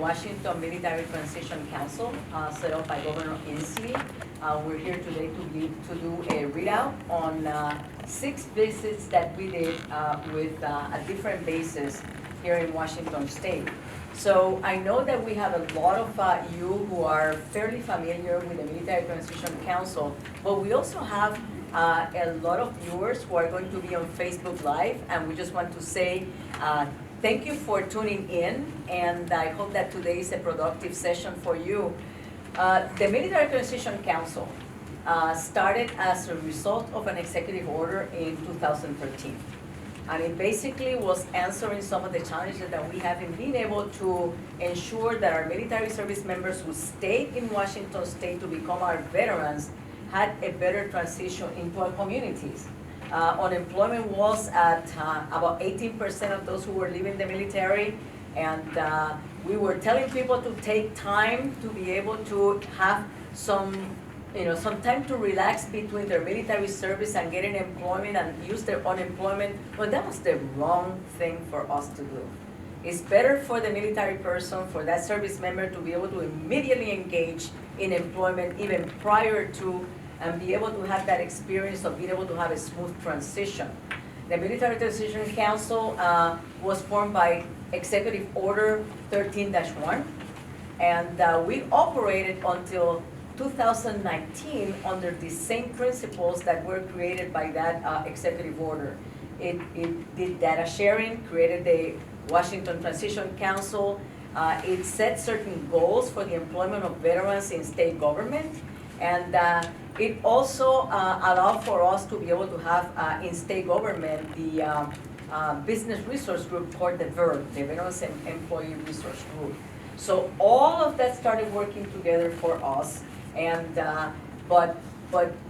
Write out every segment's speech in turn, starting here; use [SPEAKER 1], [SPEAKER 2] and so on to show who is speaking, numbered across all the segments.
[SPEAKER 1] Washington Military Transition Council, set up by Governor Inslee. We're here today to do a readout on 6 visits that we did with a different bases here in Washington State. So I know that we have a lot of you who are fairly familiar with the Military Transition Council, but we also have a lot of viewers who are going to be on Facebook Live, and we just want to say thank you for tuning in, and I hope that today is a productive session for you. The Military Transition Council started as a result of an executive order in 2013. And it basically was answering some of the challenges that we have in being able to ensure that our military service members who stayed in Washington State to become our veterans had a better transition into our communities. Unemployment was at about 18% of those who were leaving the military, and we were telling people to take time to be able to have some time to relax between their military service and getting employment and use their unemployment. But that was the wrong thing for us to do. It's better for the military person, for that service member, to be able to immediately engage in employment even prior to, and be able to have that experience of being able to have a smooth transition. The Military Transition Council was formed by Executive Order 13-1, and we operated until 2019 under the same principles that were created by that executive order. It did data sharing, created the Washington Transition Council. It set certain goals for the employment of veterans in state government, and it also allowed for us to be able to have in state government the Business Resource Group called the VERG, the Veterans Employee Resource Group. So all of that started working together for us. And but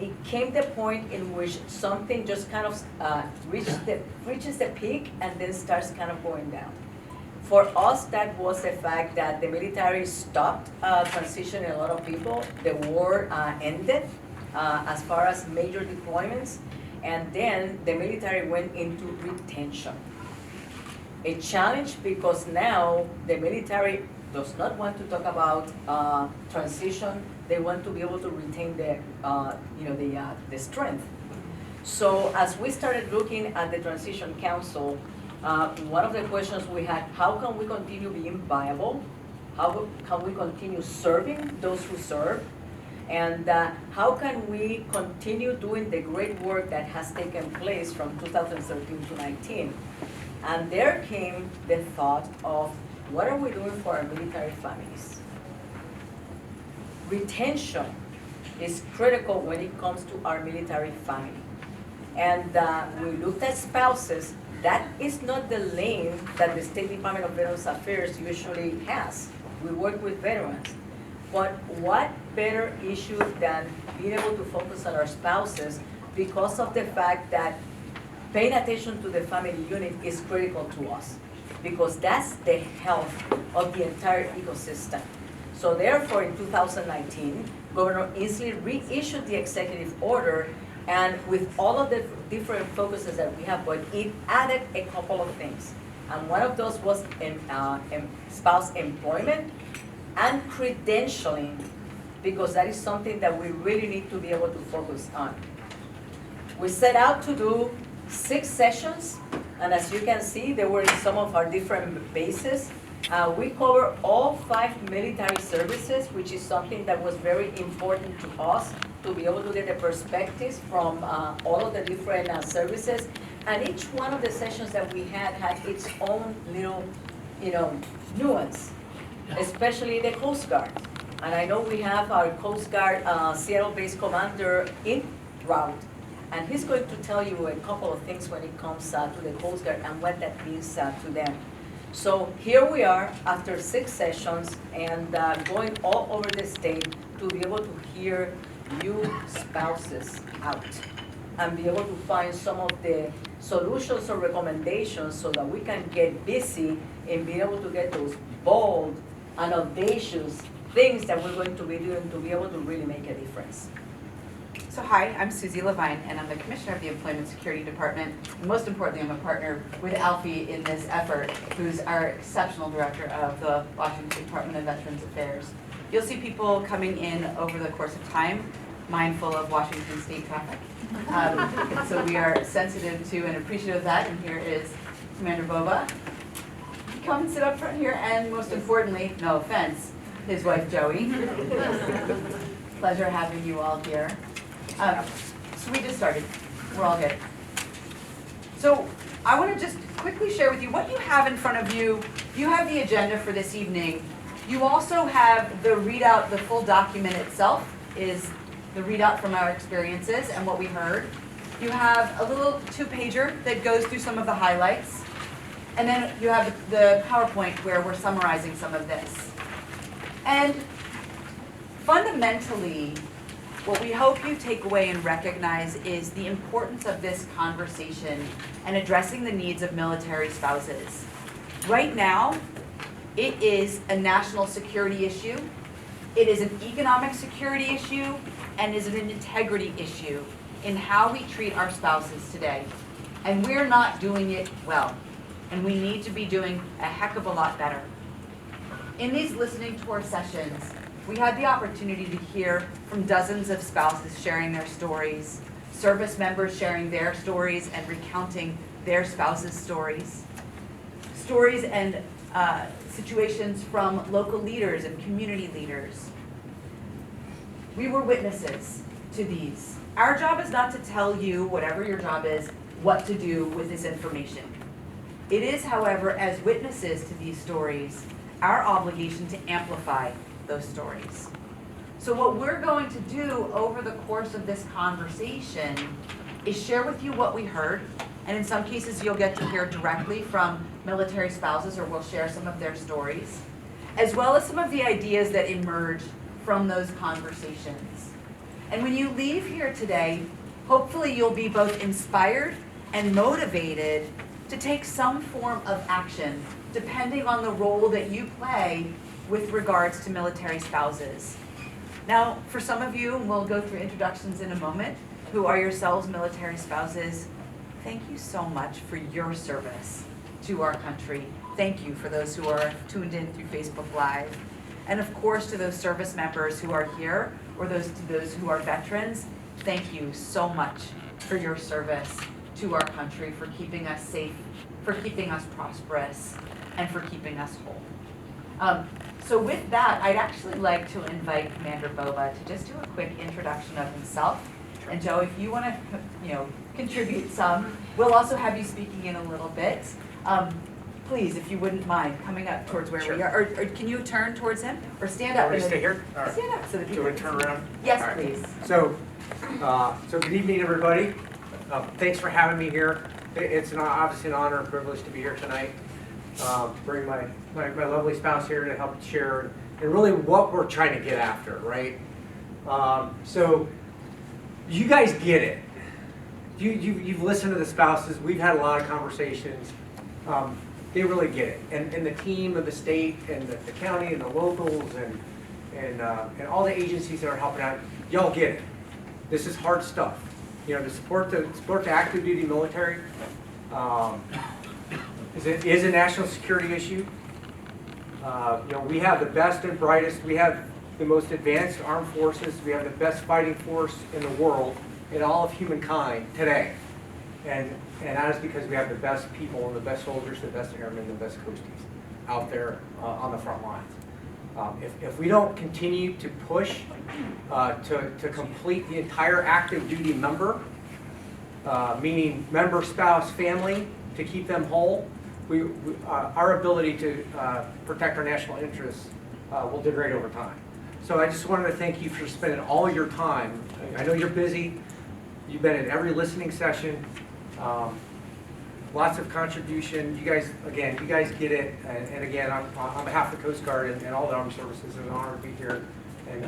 [SPEAKER 1] it came the point in which something just kind of reaches the peak and then starts kind of going down. For us, that was the fact that the military stopped transitioning a lot of people. The war ended as far as major deployments, and then the military went into retention. A challenge because now the military does not want to talk about transition. They want to be able to retain the strength. So as we started looking at the Transition Council, one of the questions we had: how can we continue being viable? How can we continue serving those who serve? And how can we continue doing the great work that has taken place from 2013 to 19? And there came the thought of, what are we doing for our military families? Retention is critical when it comes to our military family. And we looked at spouses. That is not the lane that the State Department of Veterans Affairs usually has. We work with veterans. But what better issue than being able to focus on our spouses, because of the fact that paying attention to the family unit is critical to us, because that's the health of the entire ecosystem. So therefore, in 2019, Governor Inslee reissued the executive order, and with all of the different focuses that we have, but it added a couple of things. And one of those was spouse employment and credentialing, because that is something that we really need to be able to focus on. We set out to do 6 sessions, and as you can see, they were in some of our different bases. We cover all 5 military services, which is something that was very important to us, to be able to get the perspectives from all of the different services. And each one of the sessions that we had its own little, nuance, especially the Coast Guard. And I know we have our Coast Guard Seattle-based commander in route, and he's going to tell you a couple of things when it comes to the Coast Guard and what that means to them. So here we are after 6 sessions and going all over the state to be able to hear you spouses out and be able to find some of the solutions or recommendations so that we can get busy in being able to get those bold and audacious things that we're going to be doing to be able to really make a difference.
[SPEAKER 2] So hi, I'm Susie Levine, and I'm the Commissioner of the Employment Security Department. And most importantly, I'm a partner with Alfie in this effort, who's our exceptional director of the Washington State Department of Veterans Affairs. You'll see people coming in over the course of time, mindful of Washington State traffic. So we are sensitive to and appreciative of that, and here is Commander Boba. Come and sit up front here, and most importantly, no offense, his wife Joey. Pleasure having you all here. So we just started. We're all good. So I want to just quickly share with you what you have in front of you. You have the agenda for this evening. You also have the readout. The full document itself is the readout from our experiences and what we heard. You have a little 2-pager that goes through some of the highlights. And then you have the PowerPoint where we're summarizing some of this. And fundamentally, what we hope you take away and recognize is the importance of this conversation and addressing the needs of military spouses. Right now, it is a national security issue, it is an economic security issue, and is an integrity issue in how we treat our spouses today. And we're not doing it well, and we need to be doing a heck of a lot better. In these listening tour sessions, we had the opportunity to hear from dozens of spouses sharing their stories, service members sharing their stories and recounting their spouses' stories, and situations from local leaders and community leaders. We were witnesses to these. Our job is not to tell you, whatever your job is, what to do with this information. It is, however, as witnesses to these stories, our obligation to amplify those stories. So what we're going to do over the course of this conversation is share with you what we heard, and in some cases you'll get to hear directly from military spouses, or we'll share some of their stories, as well as some of the ideas that emerge from those conversations. And when you leave here today, hopefully you'll be both inspired and motivated to take some form of action, depending on the role that you play with regards to military spouses. Now, for some of you, and we'll go through introductions in a moment, who are yourselves military spouses, thank you so much for your service to our country. Thank you for those who are tuned in through Facebook Live. And of course, to those service members who are here, or to those who are veterans, thank you so much for your service to our country, for keeping us safe, for keeping us prosperous, and for keeping us whole. So with that, I'd actually like to invite Commander Boba to just do a quick introduction of himself. And Joe, if you want to, contribute some, we'll also have you speaking in a little bit. Please, if you wouldn't mind coming up towards where we are, or can you turn towards him, or stand up?
[SPEAKER 3] Stay here? All right.
[SPEAKER 2] Stand up so that
[SPEAKER 3] Do you want to turn around?
[SPEAKER 2] Yes,
[SPEAKER 3] right.
[SPEAKER 2] please.
[SPEAKER 3] So good evening, everybody. Thanks for having me here. It's obviously an honor and privilege to be here tonight. Bring my lovely spouse here to help share and really what we're trying to get after, right? So you guys get it. You've listened to the spouses. We've had a lot of conversations. They really get it. And the team of the state and the county and the locals and all the agencies that are helping out, y'all get it. This is hard stuff. To support the active duty military is a national security issue. We have the best and brightest, we have the most advanced armed forces, we have the best fighting force in the world, in all of humankind today. And that is because we have the best people and the best soldiers, the best airmen, the best coasties out there on the front lines. If we don't continue to push to complete the entire active duty member, meaning member, spouse, family, to keep them whole, our ability to protect our national interests will degrade over time. So I just wanted to thank you for spending all your time. I know you're busy. You've been in every listening session. Lots of contribution. You guys get it. And again, on behalf of the Coast Guard and all the Armed Services, it's an honor to be here. And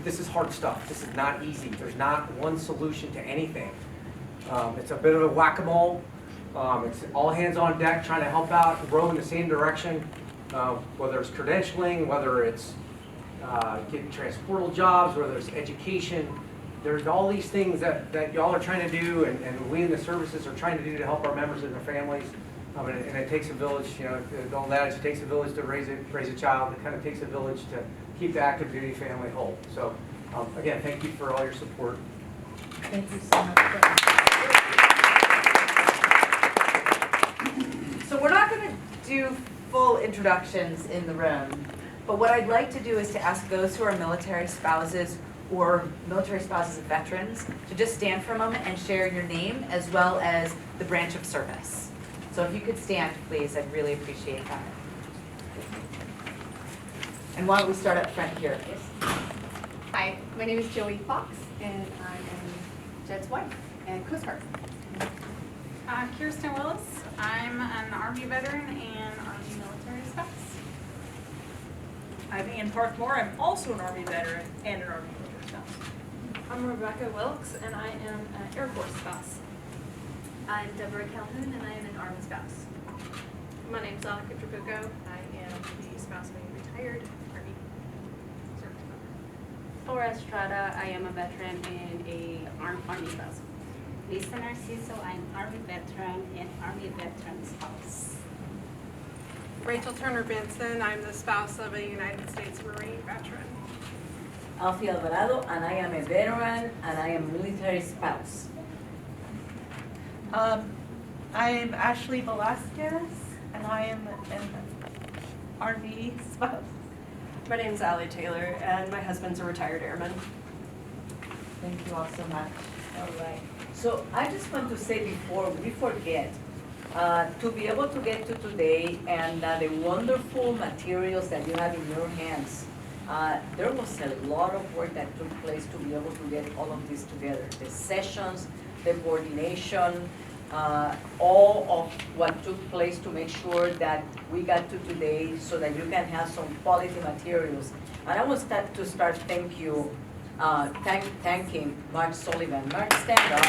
[SPEAKER 3] this is hard stuff. This is not easy. There's not one solution to anything. It's a bit of a whack-a-mole. It's all hands on deck trying to help out, row in the same direction, whether it's credentialing, whether it's getting transportal jobs, whether it's education. there's all these things that y'all are trying to do, and we in the services are trying to do to help our members and their families. And it takes a village, the old adage, it takes a village to raise a child. It kind of takes a village to keep the active duty family whole. So, again, thank you for all your support.
[SPEAKER 2] Thank you so much. So we're not going to do full introductions in the room, but what I'd like to do is to ask those who are military spouses or military spouses of veterans to just stand for a moment and share your name as well as the branch of service. So if you could stand, please, I'd really appreciate that. And why don't we start up front here?
[SPEAKER 4] Hi, my name is Joey Fox, and I am Jed's wife and Coast Guard.
[SPEAKER 5] Kirsten Willis. I'm an Army veteran and Army military spouse.
[SPEAKER 6] I'm Ann Parkmore. I'm also an Army veteran and an Army military spouse.
[SPEAKER 7] I'm Rebecca Wilkes, and I am an Air Force spouse.
[SPEAKER 8] I'm Deborah Calhoun, and I am an Army spouse.
[SPEAKER 7] My name's Annika Trabuco. I am the spouse of a retired Army service member.
[SPEAKER 8] Laura Estrada, I am a veteran and a Army spouse.
[SPEAKER 9] Lisa Narciso, I'm Army veteran and Army veteran spouse.
[SPEAKER 5] Rachel Turner Benson, I'm the spouse of a United States Marine veteran.
[SPEAKER 1] Alfie Alvarado, and I am a veteran, and I am military spouse.
[SPEAKER 6] I'm Ashley Velasquez, and I am an Army spouse.
[SPEAKER 7] My name's Allie Taylor, and my husband's a retired airman.
[SPEAKER 2] Thank you all so much.
[SPEAKER 1] All right. So I just want to say before we forget, to be able to get to today and the wonderful materials that you have in your hands, there was a lot of work that took place to be able to get all of this together. The sessions, the coordination, all of what took place to make sure that we got to today so that you can have some quality materials. And I want to start thanking Mark Sullivan. Mark, stand up.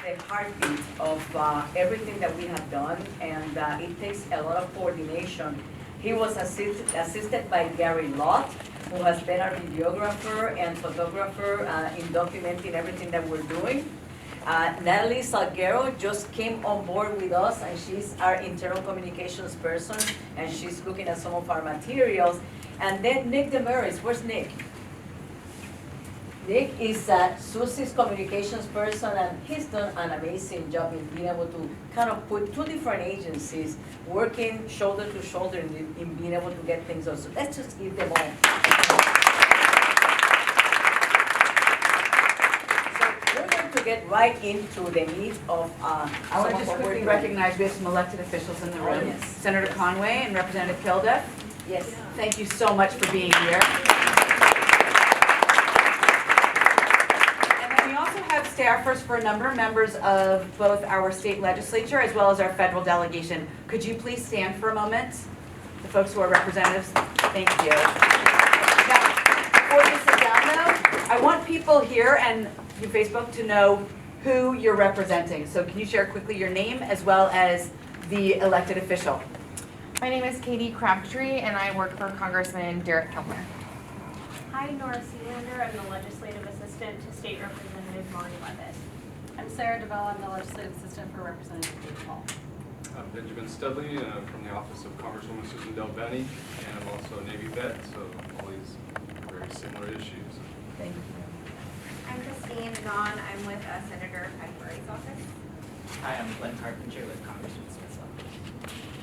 [SPEAKER 1] The heartbeat of everything that we have done, and it takes a lot of coordination. He was assisted by Gary Lott, who has been our videographer and photographer in documenting everything that we're doing. Natalie Salguero just came on board with us, and she's our internal communications person, and she's looking at some of our materials. And then Nick Demaris, where's Nick? Nick is Susie's communications person, and he's done an amazing job in being able to kind of put two different agencies working shoulder to shoulder in being able to get things done. So let's just give them all. So we're going to get right into the meat of
[SPEAKER 2] I want to just quickly recognize we have some elected officials in the room.
[SPEAKER 1] Yes.
[SPEAKER 2] Senator Conway and Representative Kilduff.
[SPEAKER 1] Yes.
[SPEAKER 2] Thank you so much for being here. We also have staffers for a number of members of both our state legislature as well as our federal delegation. Could you please stand for a moment? The folks who are representatives, thank you. Now, before you sit down though, I want people here and through Facebook to know who you're representing. So can you share quickly your name as well as the elected official?
[SPEAKER 10] My name is Katie Crabtree, and I work for Congressman Derek Kilmer.
[SPEAKER 4] Hi, Nora Sealander. I'm the legislative assistant to State Representative Marty Levitt.
[SPEAKER 8] I'm Sarah DeBell. I'm the legislative assistant for Representative Dave Hall.
[SPEAKER 11] I'm Benjamin Studley from the office of Congresswoman Susan Del Benny, and I'm also a Navy vet, so all these very similar issues.
[SPEAKER 2] Thank you.
[SPEAKER 12] I'm Christine Gahn. I'm with Senator Piper's office.
[SPEAKER 13] Hi, I'm Glenn Carpenter with Congressman Smith's office.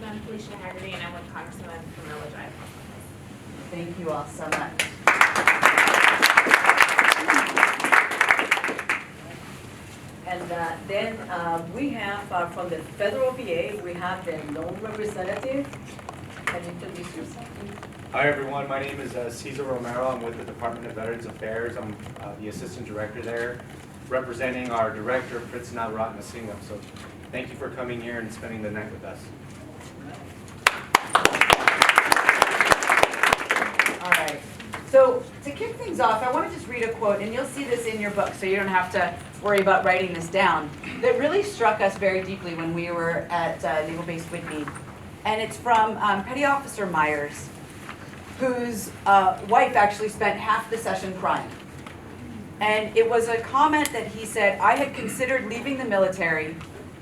[SPEAKER 12] And I'm Felicia Haggerty, and I'm with Congressman Camilla Drive.
[SPEAKER 2] Thank you all so much.
[SPEAKER 1] And then we have from the federal VA, we have the loan representative. Can you introduce yourself?
[SPEAKER 14] Hi everyone, my name is Cesar Romero. I'm with the Department of Veterans Affairs. I'm the assistant director there, representing our director, Prithnath Ratnasingam. So thank you for coming here and spending the night with us.
[SPEAKER 2] All right. So to kick things off, I want to just read a quote, and you'll see this in your book, so you don't have to worry about writing this down, that really struck us very deeply when we were at Naval Base Whitney. And it's from Petty Officer Myers. whose wife actually spent half the session crying. And it was a comment that he said, I had considered leaving the military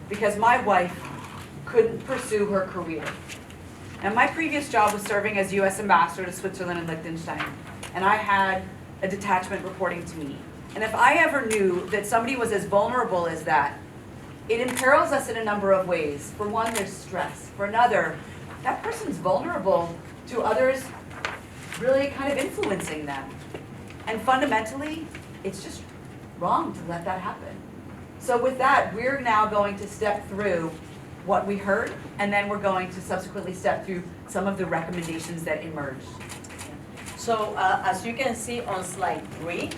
[SPEAKER 2] because my wife couldn't pursue her career. And my previous job was serving as U.S. Ambassador to Switzerland and Liechtenstein. And I had a detachment reporting to me. And if I ever knew that somebody was as vulnerable as that, it imperils us in a number of ways. For one, there's stress. For another, that person's vulnerable to others really kind of influencing them. And fundamentally, it's just wrong to let that happen. So with that, we're now going to step through what we heard, and then we're going to subsequently step through some of the recommendations that emerged.
[SPEAKER 1] So as you can see on slide 3,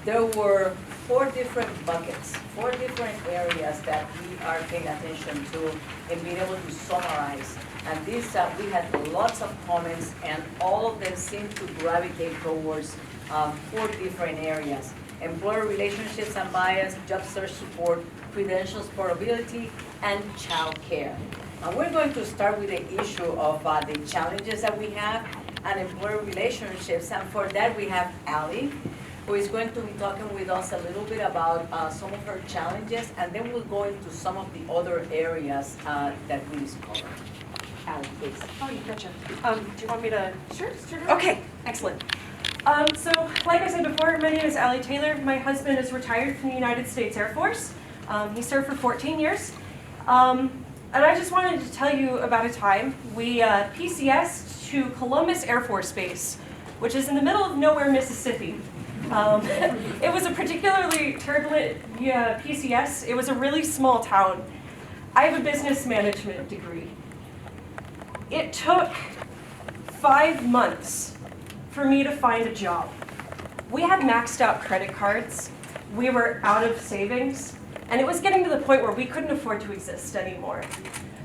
[SPEAKER 1] there were 4 different buckets, 4 different areas that we are paying attention to and being able to summarize. And these, we had lots of comments, and all of them seem to gravitate towards 4 different areas: employer relationships and bias, job search support, credentials portability, and childcare. And we're going to start with the issue of the challenges that we have and employer relationships. And for that, we have Ali, who is going to be talking with us a little bit about some of her challenges, and then we'll go into some of the other areas that we discovered. Ali, please.
[SPEAKER 15] Oh, you gotcha. Do you want me to?
[SPEAKER 8] Sure.
[SPEAKER 15] Okay, excellent. So, like I said before, my name is Ali Taylor. My husband is retired from the United States Air Force. He served for 14 years. And I just wanted to tell you about a time we PCS'd to Columbus Air Force Base, which is in the middle of nowhere, Mississippi. It was a particularly turbulent PCS. It was a really small town. I have a business management degree. It took 5 months for me to find a job. We had maxed out credit cards. We were out of savings. And it was getting to the point where we couldn't afford to exist anymore.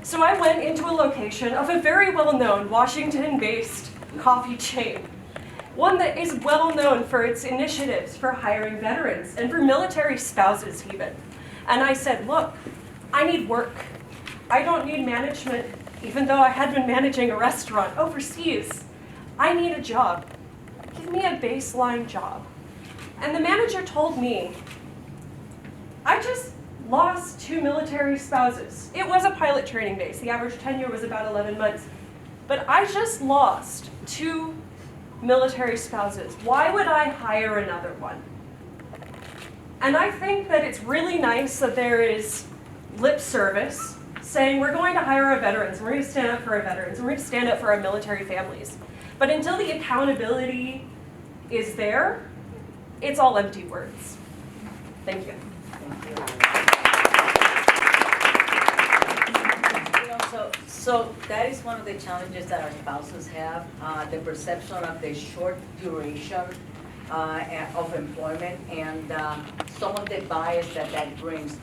[SPEAKER 15] So I went into a location of a very well-known Washington-based coffee chain. One that is well known for its initiatives for hiring veterans and for military spouses even. And I said, look, I need work. I don't need management, even though I had been managing a restaurant overseas. I need a job. Give me a baseline job. And the manager told me, I just lost 2 military spouses. It was a pilot training base. The average tenure was about 11 months. But I just lost 2 military spouses. Why would I hire another one? And I think that it's really nice that there is lip service saying we're going to hire our veterans, and we're going to stand up for our veterans, and we're going to stand up for our military families. But until the accountability is there, it's all empty words. Thank you.
[SPEAKER 1] So that is one of the challenges that our spouses have, the perception of the short duration of employment and some of the bias that brings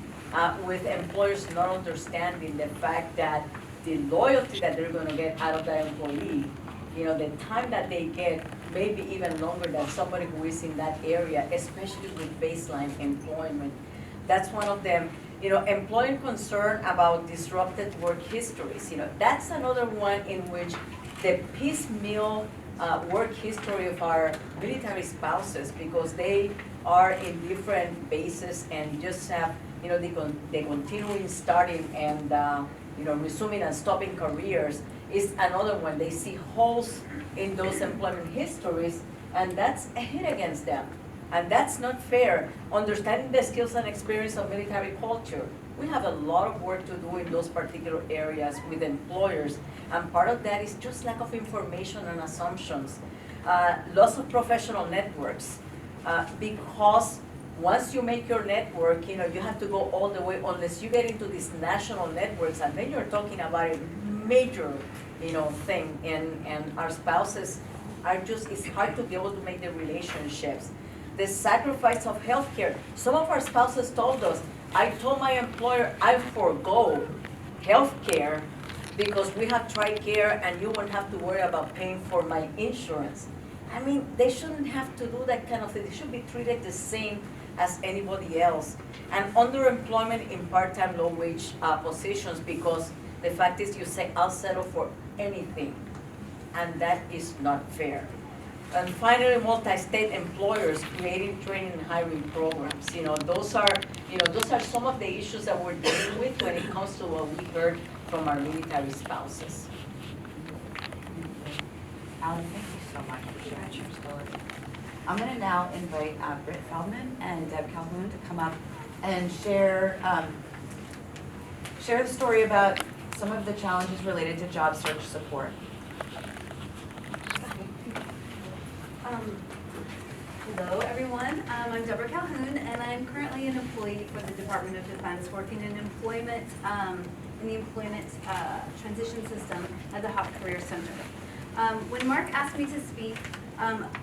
[SPEAKER 1] with employers not understanding the fact that the loyalty that they're going to get out of that employee, the time that they get may be even longer than somebody who is in that area, especially with baseline employment. That's one of them. Employing concern about disrupted work histories. That's another one in which the piecemeal work history of our military spouses, because they are in different bases and just have, the continuing starting and, resuming and stopping careers is another one. They see holes in those employment histories, and that's a hit against them. And that's not fair. Understanding the skills and experience of military culture. We have a lot of work to do in those particular areas with employers. And part of that is just lack of information and assumptions. Loss of professional networks. Because once you make your network, you have to go all the way unless you get into these national networks, and then you're talking about a major, thing. And our spouses are just, it's hard to be able to make the relationships. The sacrifice of healthcare. Some of our spouses told us, I told my employer I forego healthcare because we have TRICARE and you won't have to worry about paying for my insurance. I mean, they shouldn't have to do that kind of thing. They should be treated the same as anybody else. And underemployment in part-time low-wage positions, because the fact is you say, I'll settle for anything. and that is not fair. And finally, multi-state employers creating training and hiring programs. Those are some of the issues that we're dealing with when it comes to what we heard from our military spouses.
[SPEAKER 2] Alan, thank you so much for sharing your story. I'm going to now invite Britt Feldman and Deb Calhoun to come up and share the story about some of the challenges related to job search support.
[SPEAKER 16] Hello, everyone. I'm Deborah Calhoun, and I'm currently an employee for the Department of Defense, working in employment in the employment transition system at the Hop Career Center. When Mark asked me to speak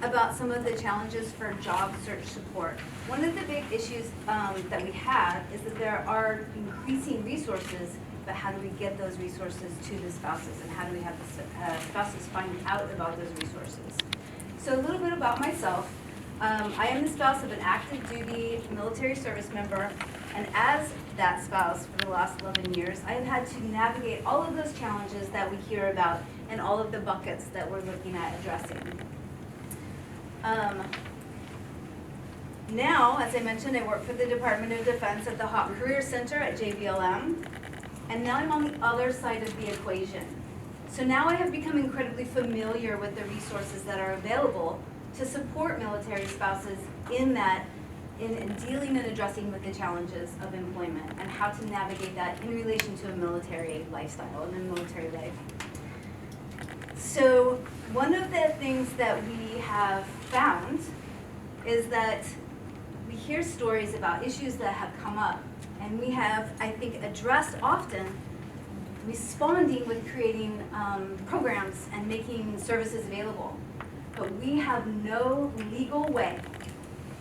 [SPEAKER 16] about some of the challenges for job search support, one of the big issues that we have is that there are increasing resources, but how do we get those resources to the spouses, and how do we have the spouses find out about those resources? So a little bit about myself. I am the spouse of an active duty military service member, and as that spouse for the last 11 years, I have had to navigate all of those challenges that we hear about and all of the buckets that we're looking at addressing. Now, as I mentioned, I work for the Department of Defense at the Hop Career Center at JBLM, and now I'm on the other side of the equation. So now I have become incredibly familiar with the resources that are available to support military spouses in dealing and addressing with the challenges of employment and how to navigate that in relation to a military lifestyle and a military life. So one of the things that we have found is that we hear stories about issues that have come up, and we have, I think, addressed often responding with creating programs and making services available. But we have no legal way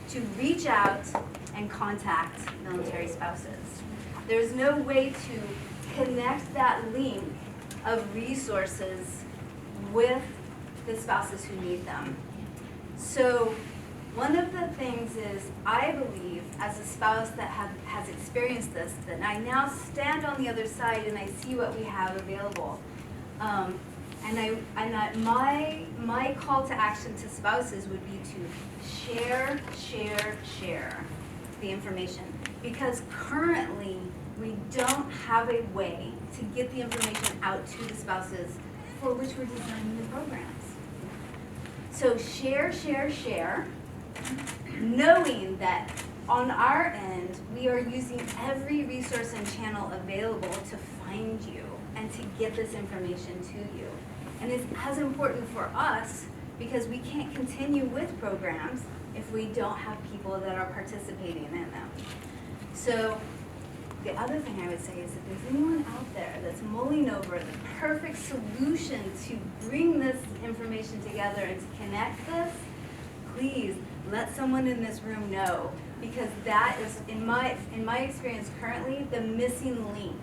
[SPEAKER 16] to reach out and contact military spouses. There's no way to connect that link of resources with the spouses who need them. So one of the things is, I believe, as a spouse that has experienced this, that I now stand on the other side and I see what we have available. My call to action to spouses would be to share the information. Because currently, we don't have a way to get the information out to the spouses for which we're designing the programs. So share, knowing that on our end, we are using every resource and channel available to find you and to get this information to you. And it's as important for us because we can't continue with programs if we don't have people that are participating in them. So the other thing I would say is if there's anyone out there that's mulling over the perfect solution to bring this information together and to connect this, please let someone in this room know, because that is, in my experience currently, the missing link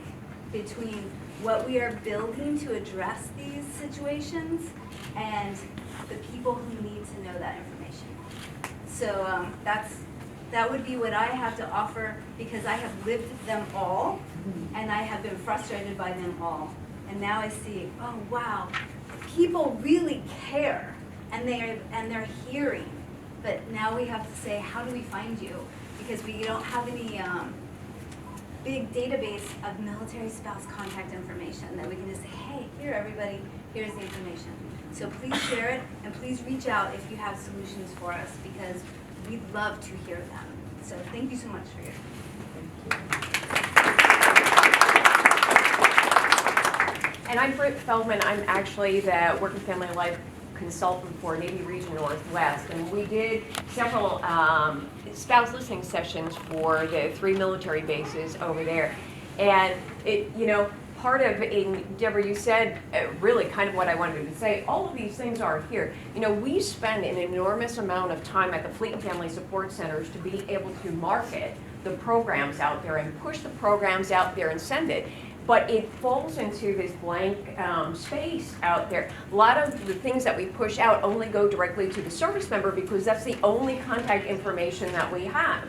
[SPEAKER 16] between what we are building to address these situations and the people who need to know that information. So that would be what I have to offer, because I have lived them all and I have been frustrated by them all. And now I see, oh wow, people really care and they're hearing. But now we have to say, how do we find you? Because we don't have any big database of military spouse contact information that we can just say, hey, here everybody, here's the information. So please share it, and please reach out if you have solutions for us, because we'd love to hear them. So thank you so much for your
[SPEAKER 17] And I'm Britt Feldman. I'm actually the Work and Family Life consultant for Navy Region Northwest, and we did several spouse listening sessions for the 3 military bases over there. And part of it, Deborah, you said really kind of what I wanted to say. All of these things are here. We spend an enormous amount of time at the Fleet and Family Support Centers to be able to market the programs out there and push the programs out there and send it. But it falls into this blank space out there. A lot of the things that we push out only go directly to the service member because that's the only contact information that we have.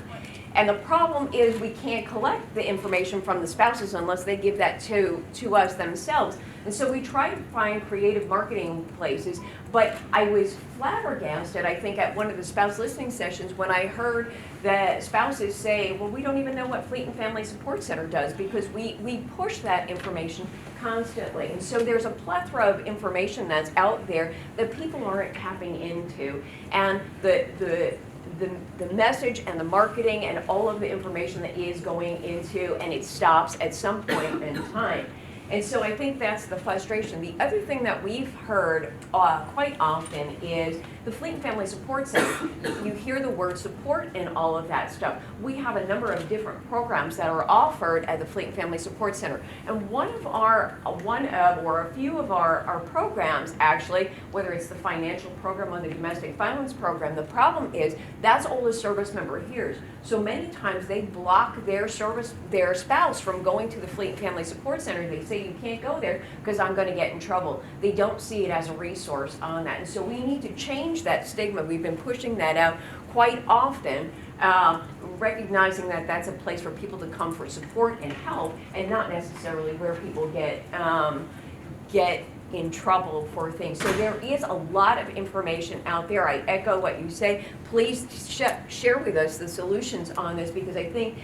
[SPEAKER 17] And the problem is we can't collect the information from the spouses unless they give that to us themselves. And so we try to find creative marketing places, but I was flabbergasted, I think, at one of the spouse listening sessions when I heard that spouses say, well, we don't even know what Fleet and Family Support Center does because we push that information constantly. And so there's a plethora of information that's out there that people aren't tapping into. And the message and the marketing and all of the information that is going into, and it stops at some point in time. And so I think that's the frustration. The other thing that we've heard quite often is the Fleet and Family Support Center. You hear the word support and all of that stuff. We have a number of different programs that are offered at the Fleet and Family Support Center. And one of or a few of our programs actually, whether it's the financial program or the domestic violence program, the problem is that's all the service member hears. So many times they block their spouse from going to the Fleet and Family Support Center. They say you can't go there because I'm going to get in trouble. They don't see it as a resource on that. And so we need to change that stigma. We've been pushing that out quite often, recognizing that that's a place for people to come for support and help, and not necessarily where people get in trouble for things. So there is a lot of information out there. I echo what you say. Please share with us the solutions on this, because I think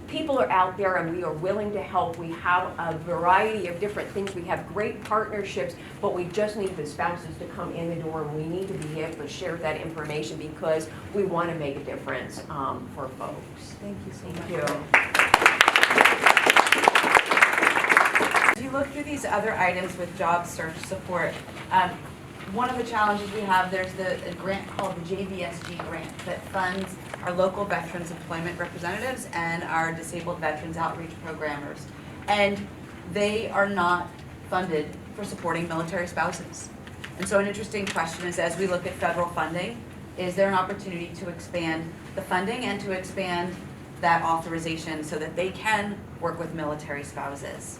[SPEAKER 17] people are out there and we are willing to help. We have a variety of different things. We have great partnerships, but we just need the spouses to come in the door, and we need to be able to share that information because we want to make a difference for folks.
[SPEAKER 2] Thank you so much.
[SPEAKER 17] Thank you.
[SPEAKER 2] As you look through these other items with job search support, one of the challenges we have, there's a grant called the JVSG grant that funds our local veterans employment representatives and our disabled veterans outreach programmers. And they are not funded for supporting military spouses. And so an interesting question is, as we look at federal funding, is there an opportunity to expand the funding and to expand that authorization so that they can work with military spouses?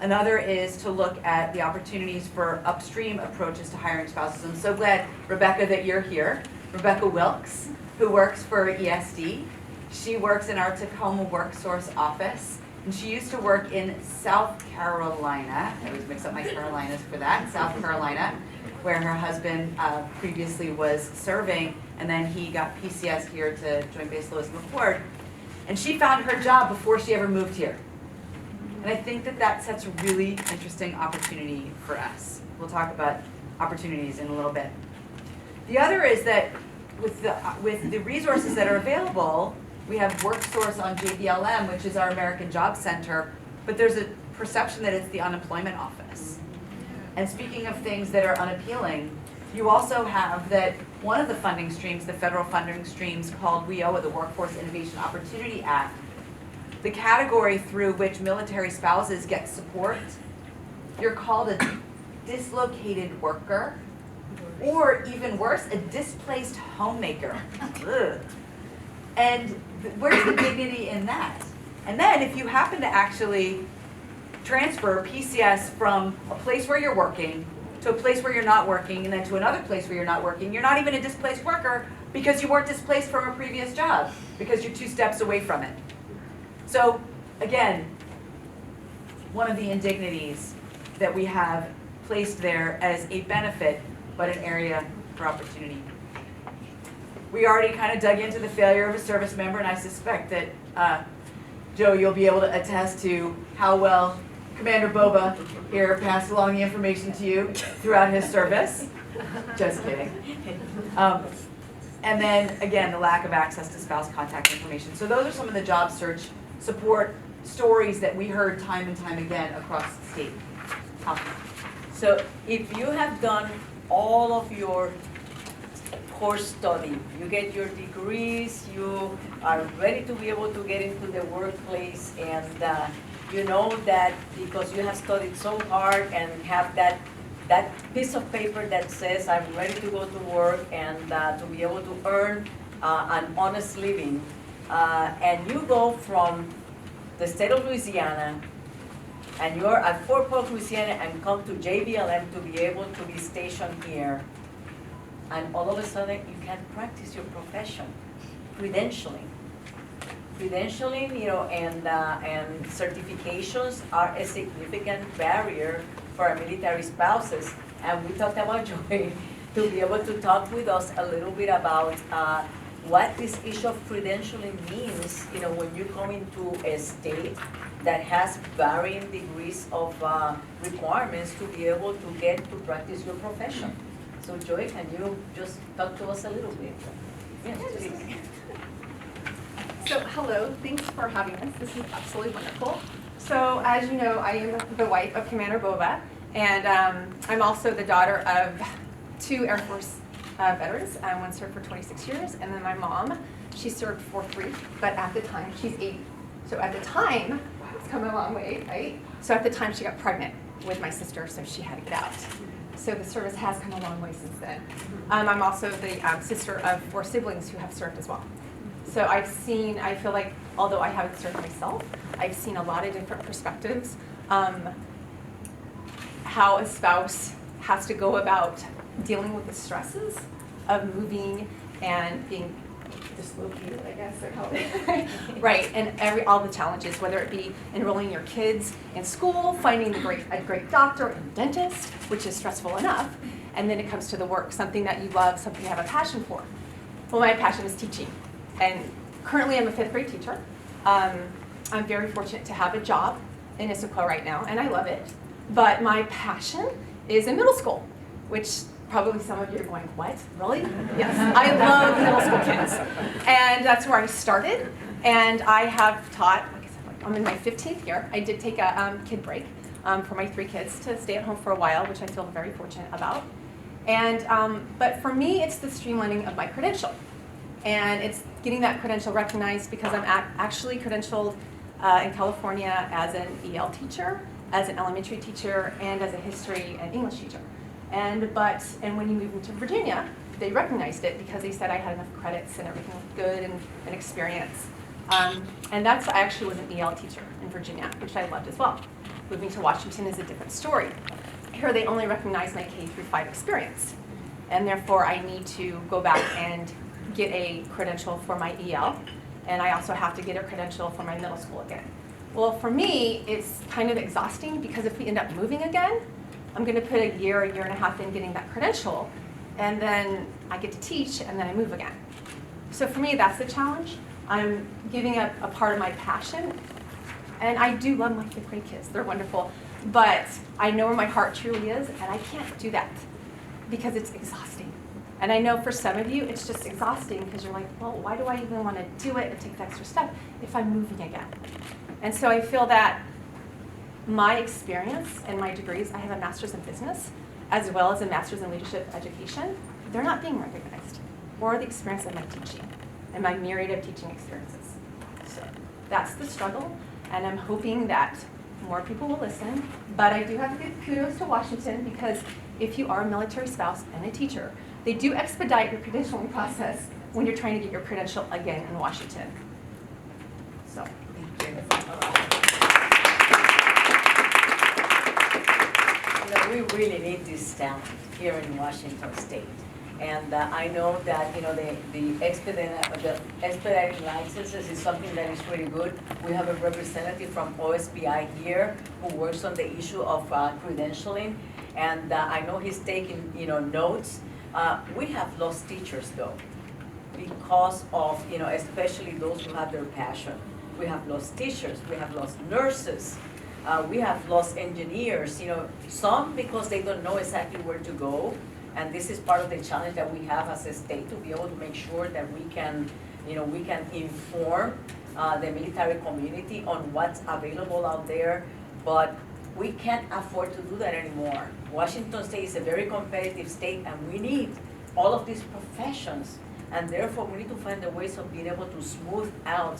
[SPEAKER 2] Another is to look at the opportunities for upstream approaches to hiring spouses. I'm so glad, Rebecca, that you're here. Rebecca Wilkes, who works for ESD. She works in our Tacoma WorkSource office, and she used to work in South Carolina. I always mix up my Carolinas for that. South Carolina, where her husband previously was serving, and then he got PCS here to Joint Base Lewis McChord. And she found her job before she ever moved here. And I think that that sets a really interesting opportunity for us. We'll talk about opportunities in a little bit. The other is that with the resources that are available, we have WorkSource on JBLM, which is our American Job Center, but there's a perception that it's the unemployment office. And speaking of things that are unappealing, you also have that one of the funding streams, the federal funding streams called WIOA, the Workforce Innovation Opportunity Act, the category through which military spouses get support, you're called a dislocated worker, or even worse, a displaced homemaker. Ugh. And where's the dignity in that? And then if you happen to actually transfer PCS from a place where you're working to a place where you're not working, and then to another place where you're not working, you're not even a displaced worker because you weren't displaced from a previous job, because you're 2 steps away from it. So again, one of the indignities that we have placed there as a benefit, but an area for opportunity. We already kind of dug into the failure of a service member, and I suspect that, Joe, you'll be able to attest to how well Commander Boba here passed along the information to you throughout his service. Just kidding. And then, again, the lack of access to spouse contact information. So those are some of the job search support stories that we heard time and time again across the state.
[SPEAKER 1] So if you have done all of your course study, you get your degrees, you are ready to be able to get into the workplace, and you know that because you have studied so hard and have that piece of paper that says I'm ready to go to work and to be able to earn an honest living, and you go from the state of Louisiana and you're at Fort Polk, Louisiana, and come to JBLM to be able to be stationed here, and all of a sudden you can't practice your profession, credentialing. credentialing, and certifications are a significant barrier for our military spouses. And we talked about Joy to be able to talk with us a little bit about what this issue of credentialing means, when you come into a state that has varying degrees of requirements to be able to get to practice your profession. So Joy, can you just talk to us a little bit? Yes, please.
[SPEAKER 4] So hello, thanks for having us. This is absolutely wonderful. So as you know, I am the wife of Commander Bova, and I'm also the daughter of 2 Air Force veterans. One served for 26 years, and then my mom, she served for 3, but at the time, she's 80. So at the time, it's come a long way, right? So at the time, she got pregnant with my sister, so she had to get out. So the service has come a long way since then. I'm also the sister of 4 siblings who have served as well. So I feel like, although I haven't served myself, I've seen a lot of different perspectives. How a spouse has to go about dealing with the stresses of moving and being dislocated, I guess, or how right, and all the challenges, whether it be enrolling your kids in school, finding a great doctor and dentist, which is stressful enough, and then it comes to the work, something that you love, something you have a passion for. Well, my passion is teaching, and currently I'm a 5th grade teacher. I'm very fortunate to have a job in Issaquah right now, and I love it, but my passion is in middle school, which probably some of you are going, what, really? Yes, I love middle school kids. And that's where I started. And I have taught, like I said, I'm in my 15th year. I did take a kid break for my 3 kids to stay at home for a while, which I feel very fortunate about. And, but for me, it's the streamlining of my credential. And it's getting that credential recognized because I'm actually credentialed in California as an EL teacher, as an elementary teacher, and as a history and English teacher. And when you move into Virginia, they recognized it because they said I had enough credits and everything was good and experience. And I actually was an EL teacher in Virginia, which I loved as well. Moving to Washington is a different story. Here they only recognize my K-5 experience. And therefore I need to go back and get a credential for my EL. And I also have to get a credential for my middle school again. Well, for me, it's kind of exhausting because if we end up moving again, I'm going to put a year and a half in getting that credential, and then I get to teach, and then I move again. So for me, that's the challenge. I'm giving up a part of my passion, and I do love my 5th grade kids. They're wonderful, but I know where my heart truly is, and I can't do that because it's exhausting. And I know for some of you, it's just exhausting because you're like, well, why do I even want to do it and take the extra step if I'm moving again? And so I feel that my experience and my degrees, I have a master's in business as well as a master's in leadership education. They're not being recognized, or the experience of my teaching and my myriad of teaching experiences. So that's the struggle, and I'm hoping that more people will listen. But I do have to give kudos to Washington because if you are a military spouse and a teacher, they do expedite your credentialing process when you're trying to get your credential again in Washington. So, thank you.
[SPEAKER 1] We really need this talent here in Washington State. And I know that the expedited licenses is something that is really good. We have a representative from OSBI here who works on the issue of credentialing, and I know he's taking notes. We have lost teachers though, because of especially those who have their passion. We have lost teachers. We have lost nurses. We have lost engineers, some because they don't know exactly where to go, and this is part of the challenge that we have as a state to be able to make sure that we can inform the military community on what's available out there, but we can't afford to do that anymore. Washington State is a very competitive state, and we need all of these professions, and therefore we need to find the ways of being able to smooth out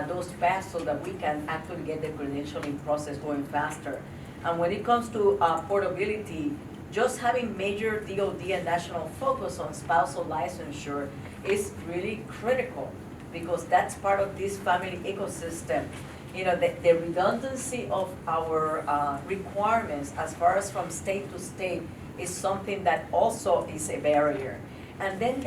[SPEAKER 1] those paths so that we can actually get the credentialing process going faster. And when it comes to portability, just having major DoD and national focus on spousal licensure is really critical because that's part of this family ecosystem. The redundancy of our requirements as far as from state to state is something that also is a barrier. And then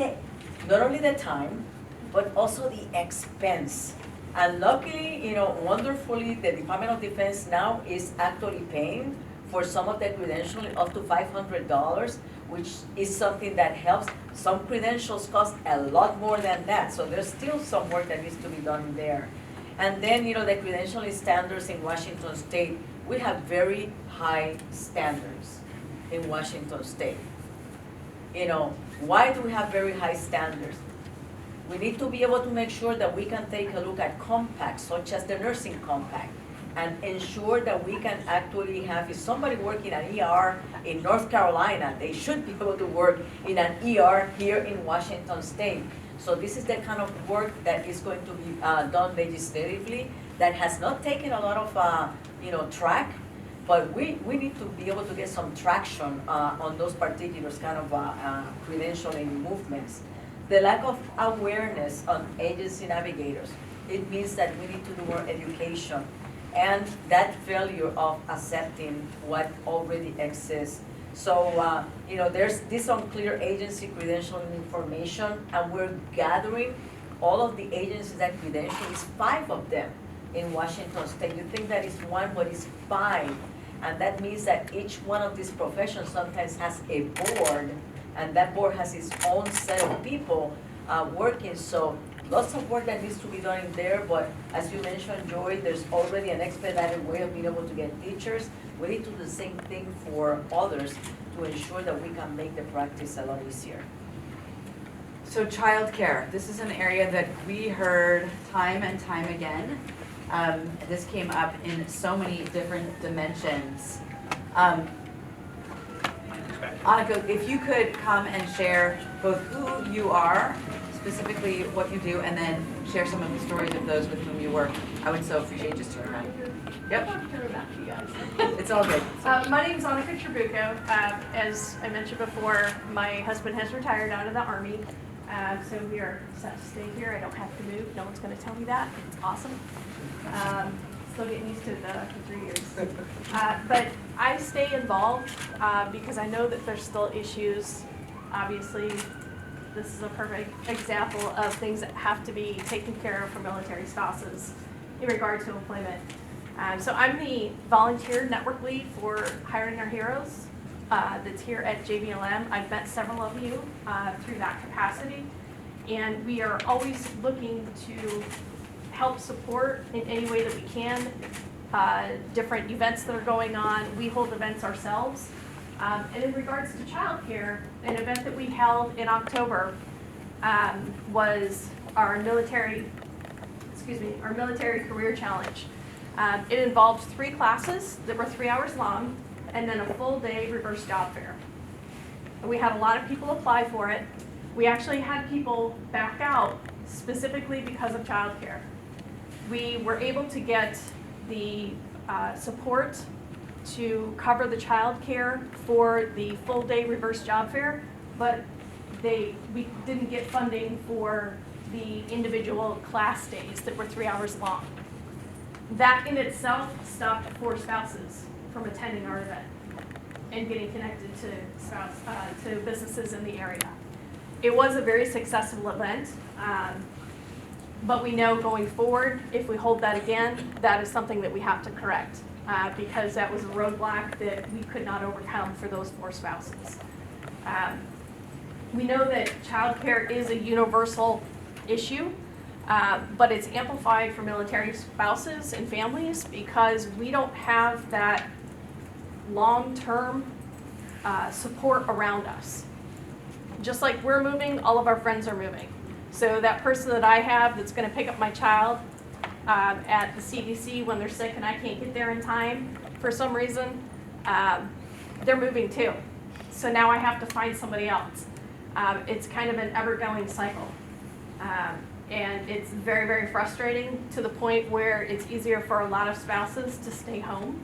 [SPEAKER 1] not only the time, but also the expense. And luckily, wonderfully, the Department of Defense now is actually paying for some of the credentialing up to $500, which is something that helps. Some credentials cost a lot more than that, so there's still some work that needs to be done there. And then, the credentialing standards in Washington State, we have very high standards in Washington State. Why do we have very high standards? We need to be able to make sure that we can take a look at compacts, such as the nursing compact, and ensure that we can actually have, if somebody working an ER in North Carolina, they should be able to work in an ER here in Washington State. So this is the kind of work that is going to be done legislatively that has not taken a lot of, track, but we need to be able to get some traction on those particular kind of credentialing movements. The lack of awareness on agency navigators, it means that we need to do more education. And that failure of accepting what already exists. So, there's this unclear agency credentialing information, and we're gathering all of the agencies that credential. It's 5 of them in Washington State. You think that is 1, but it's 5. And that means that each one of these professions sometimes has a board, and that board has its own set of people working. So lots of work that needs to be done in there, but as you mentioned, Joy, there's already an expedited way of being able to get teachers. We need to do the same thing for others to ensure that we can make the practice a lot easier.
[SPEAKER 2] So childcare, this is an area that we heard time and time again. This came up in so many different dimensions. Annika, if you could come and share both who you are, specifically what you do, and then share some of the stories of those with whom you work, I would so appreciate just turn around. Yep. It's all good.
[SPEAKER 7] My name is Annika Trabuco. As I mentioned before, my husband has retired out of the Army, so we are set to stay here. I don't have to move. No one's going to tell me that. It's awesome. Still getting used to the 3 years. But I stay involved because I know that there's still issues. Obviously, this is a perfect example of things that have to be taken care of for military spouses in regard to employment. So I'm the volunteer network lead for Hiring Our Heroes that's here at JBLM. I've met several of you through that capacity, and we are always looking to help support in any way that we can. Different events that are going on. We hold events ourselves. And in regards to childcare, an event that we held in October was our military career challenge. It involved 3 classes that were 3 hours long, and then a full day reverse job fair. And we had a lot of people apply for it. We actually had people back out specifically because of childcare. We were able to get the support to cover the childcare for the full day reverse job fair, but we didn't get funding for the individual class days that were 3 hours long. That in itself stopped 4 spouses from attending our event and getting connected to businesses in the area. It was a very successful event, but we know going forward, if we hold that again, that is something that we have to correct because that was a roadblock that we could not overcome for those 4 spouses. We know that childcare is a universal issue, but it's amplified for military spouses and families because we don't have that long-term support around us. Just like we're moving, all of our friends are moving. So that person that I have that's going to pick up my child at the CDC when they're sick and I can't get there in time for some reason, they're moving too. So now I have to find somebody else. It's kind of an ever-going cycle. And it's very, very frustrating to the point where it's easier for a lot of spouses to stay home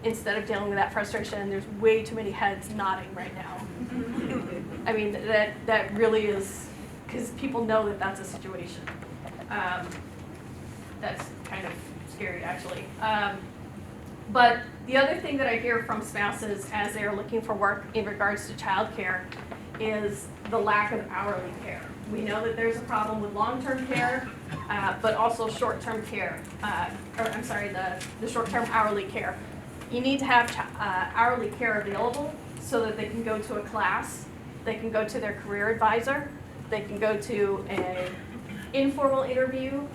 [SPEAKER 7] instead of dealing with that frustration. And there's way too many heads nodding right now. I mean, that really is, because people know that that's a situation. That's kind of scary, actually. But the other thing that I hear from spouses as they're looking for work in regards to childcare is the lack of hourly care. We know that there's a problem with long-term care, but also short-term care, the short-term hourly care. You need to have hourly care available so that they can go to a class, they can go to their career advisor, they can go to an informal interview,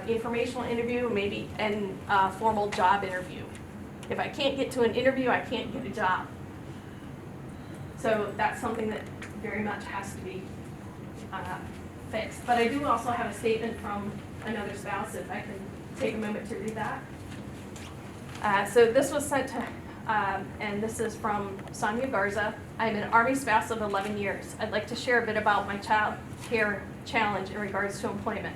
[SPEAKER 7] informational interview, maybe, and a formal job interview. If I can't get to an interview, I can't get a job. So that's something that very much has to be fixed. But I do also have a statement from another spouse, if I can take a moment to read that. So this was sent to, and this is from Sonia Garza. I'm an Army spouse of 11 years. I'd like to share a bit about my child care challenge in regards to employment.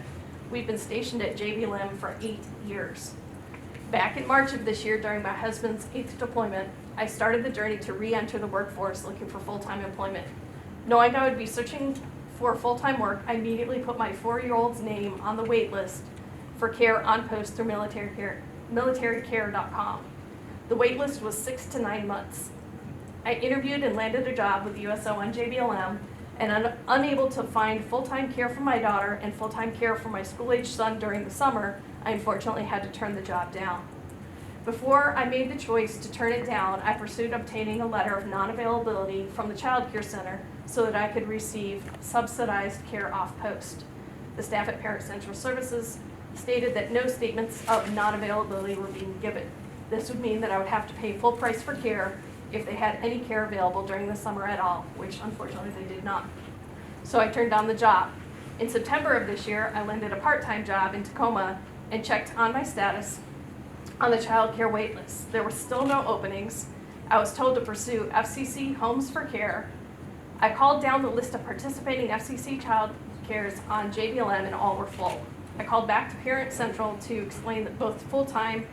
[SPEAKER 7] We've been stationed at JBLM for 8 years. Back in March of this year, during my husband's 8th deployment, I started the journey to re-enter the workforce looking for full-time employment. Knowing I would be searching for full-time work, I immediately put my 4-year-old's name on the wait list for care on post through militarycare.com. The wait list was 6 to 9 months. I interviewed and landed a job with USO on JBLM, and unable to find full-time care for my daughter and full-time care for my school-age son during the summer, I unfortunately had to turn the job down. Before I made the choice to turn it down, I pursued obtaining a letter of non-availability from the Childcare Center so that I could receive subsidized care off-post. The staff at Parent Central Services stated that no statements of non-availability were being given. This would mean that I would have to pay full price for care if they had any care available during the summer at all, which unfortunately they did not. So I turned down the job. In September of this year, I landed a part-time job in Tacoma and checked on my status on the child care wait list. There were still no openings. I was told to pursue FCC Homes for Care. I called down the list of participating FCC child cares on JBLM and all were full. I called back to Parent Central to explain that both full-time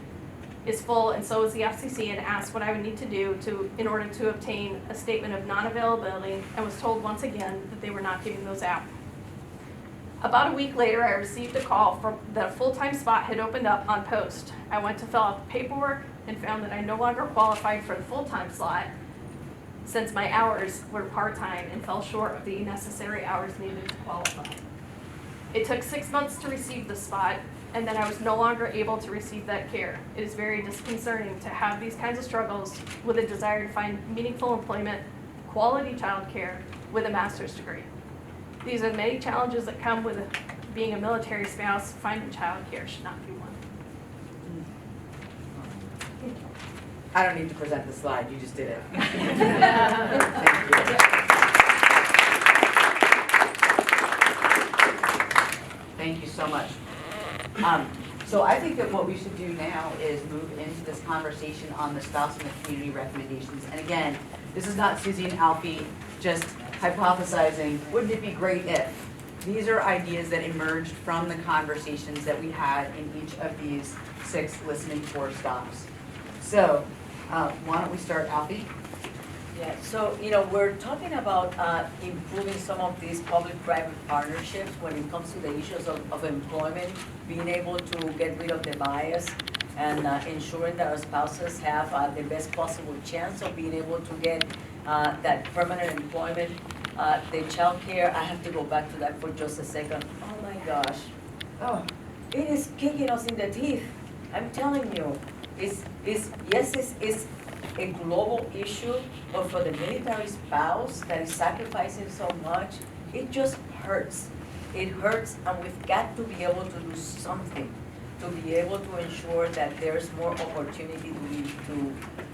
[SPEAKER 7] is full and so is the FCC, and asked what I would need to do in order to obtain a statement of non-availability, and was told once again that they were not giving those out. About a week later, I received a call that a full-time spot had opened up on post. I went to fill out the paperwork and found that I no longer qualified for the full-time slot since my hours were part-time and fell short of the necessary hours needed to qualify. It took 6 months to receive the spot, and then I was no longer able to receive that care. It is very disconcerting to have these kinds of struggles with a desire to find meaningful employment, quality child care with a master's degree. These are many challenges that come with being a military spouse. Finding child care should not be one.
[SPEAKER 2] I don't need to present the slide, you just did it. Thank you so much. So I think that what we should do now is move into this conversation on the spouse and the community recommendations. And again, this is not Susie and Alfie just hypothesizing, wouldn't it be great if? These are ideas that emerged from the conversations that we had in each of these 6 listening tour stops. So why don't we start, Alfie?
[SPEAKER 1] Yeah, so, we're talking about improving some of these public-private partnerships when it comes to the issues of employment, being able to get rid of the bias, and ensuring that our spouses have the best possible chance of being able to get that permanent employment. The child care, I have to go back to that for just a second. Oh my gosh. Oh, it is kicking us in the teeth. I'm telling you. It's a global issue, but for the military spouse that is sacrificing so much, it just hurts. It hurts, and we've got to be able to do something to be able to ensure that there's more opportunity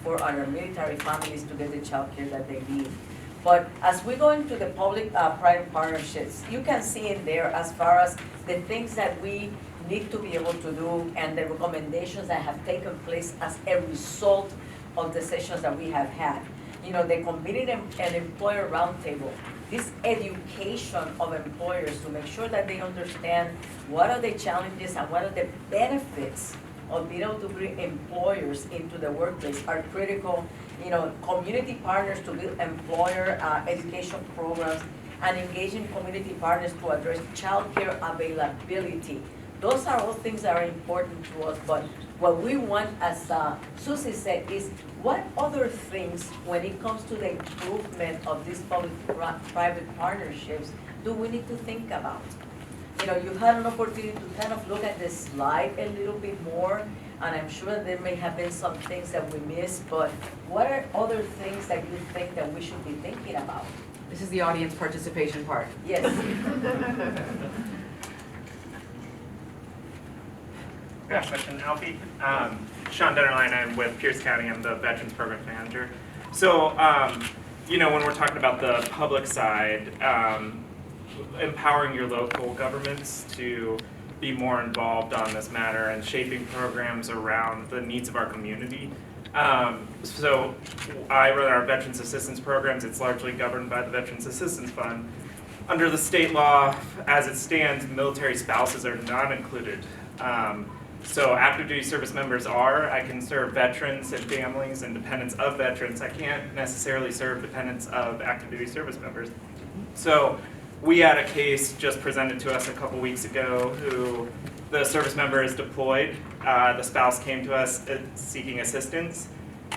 [SPEAKER 1] for our military families to get the child care that they need. But as we go into the public-private partnerships, you can see in there as far as the things that we need to be able to do and the recommendations that have taken place as a result of the sessions that we have had. The Committee and Employer Roundtable, this education of employers to make sure that they understand what are the challenges and what are the benefits of being able to bring employers into the workplace are critical. Community partners to build employer education programs and engaging community partners to address child care availability. Those are all things that are important to us, but what we want, as Susie said, is what other things, when it comes to the improvement of these public-private partnerships, do we need to think about? You know, you've had an opportunity to kind of look at this slide a little bit more, and I'm sure there may have been some things that we missed, but what are other things that you think that we should be thinking about?
[SPEAKER 2] This is the audience participation part.
[SPEAKER 1] Yes.
[SPEAKER 18] Yeah, question, Alfie. Sean Dennerline, I'm with Pierce County, I'm the Veterans Program Manager. So, you know, when we're talking about the public side, empowering your local governments to be more involved on this matter and shaping programs around the needs of our community. So I run our Veterans Assistance Programs. It's largely governed by the Veterans Assistance Fund. Under the state law, as it stands, military spouses are not included. So active duty service members are. I can serve veterans and families and dependents of veterans. I can't necessarily serve dependents of active duty service members. So we had a case just presented to us a couple weeks ago who the service member is deployed. The spouse came to us seeking assistance.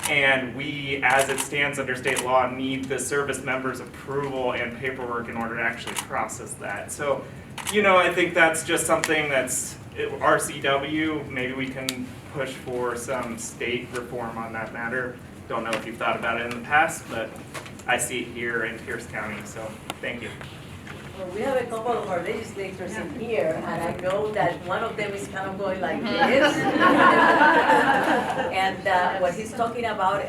[SPEAKER 18] And we, as it stands under state law, need the service member's approval and paperwork in order to actually process that. So, you know, I think that's just something that's RCW, maybe we can push for some state reform on that matter. Don't know if you've thought about it in the past, but I see it here in Pierce County, so thank you.
[SPEAKER 1] Well, we have a couple of our legislators in here, and I know that one of them is kind of going like this. And what he's talking about,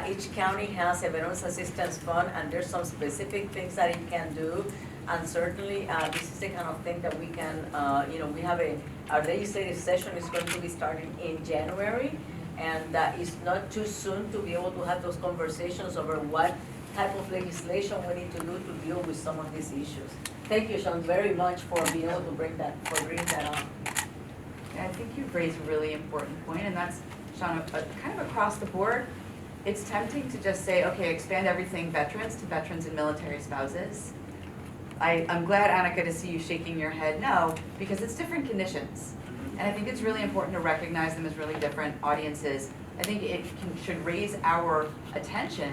[SPEAKER 1] each county has a Veterans Assistance Fund, and there's some specific things that it can do. And certainly, this is the kind of thing that we can, you know, we have our legislative session is going to be starting in January, and it's not too soon to be able to have those conversations over what type of legislation we need to do to deal with some of these issues. Thank you, Sean, very much for being able to bringing that up.
[SPEAKER 2] Yeah, I think you've raised a really important point, and that's, Sean, kind of across the board. It's tempting to just say, okay, expand everything veterans to veterans and military spouses. I'm glad, Annika, to see you shaking your head no, because it's different conditions. And I think it's really important to recognize them as really different audiences. I think it should raise our attention.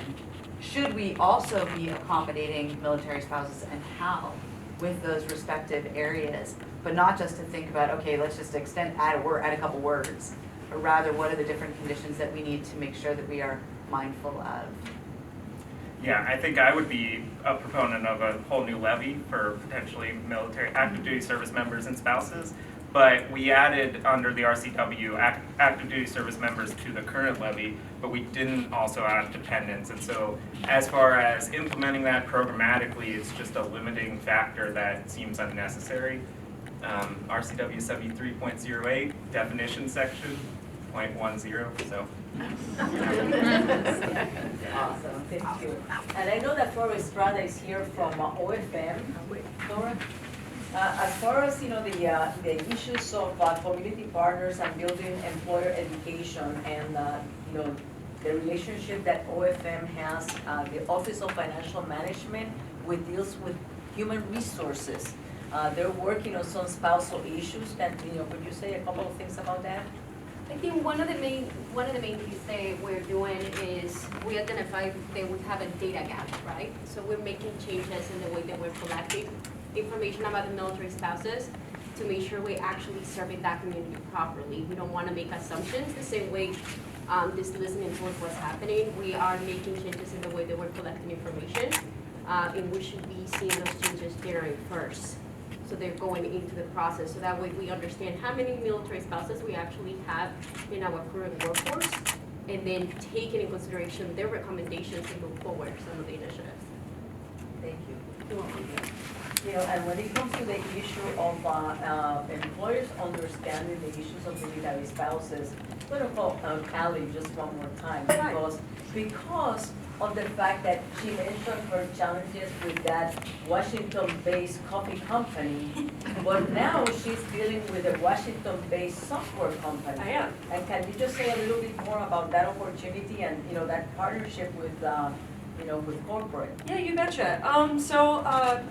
[SPEAKER 2] Should we also be accommodating military spouses, and how with those respective areas? But not just to think about, okay, let's just add a couple words, but rather what are the different conditions that we need to make sure that we are mindful of.
[SPEAKER 18] Yeah, I think I would be a proponent of a whole new levy for potentially military active duty service members and spouses. But we added under the RCW active duty service members to the current levy, but we didn't also add dependents. And so as far as implementing that programmatically, it's just a limiting factor that seems unnecessary. RCW 73.08 definition section 0.10, so.
[SPEAKER 1] Awesome, thank you. And I know that Flora Estrada is here from OFM. Flora? As far as, you know, the issues of community partners and building employer education and, you know, the relationship that OFM has, the Office of Financial Management, deals with human resources. They're working on some spousal issues. Could you say a couple of things about that?
[SPEAKER 8] I think one of the main things that we're doing is we identify that we have a data gap, right? So we're making changes in the way that we're collecting information about the military spouses to make sure we're actually serving that community properly. We don't want to make assumptions the same way just listening to what's happening. We are making changes in the way that we're collecting information, and we should be seeing those changes January 1st. So they're going into the process, so that way we understand how many military spouses we actually have in our current workforce, and then taking in consideration their recommendations to move forward some of the initiatives.
[SPEAKER 1] Thank you. You're welcome. You know, and when it comes to the issue of employers understanding the issues of military spouses, I'm going to call Callie just one more time, because of the fact that she mentioned her challenges with that Washington-based coffee company, but now she's dealing with a Washington-based software company.
[SPEAKER 15] I am.
[SPEAKER 1] And can you just say a little bit more about that opportunity and, you know, that partnership with, you know, with corporate?
[SPEAKER 15] Yeah, you betcha. I'm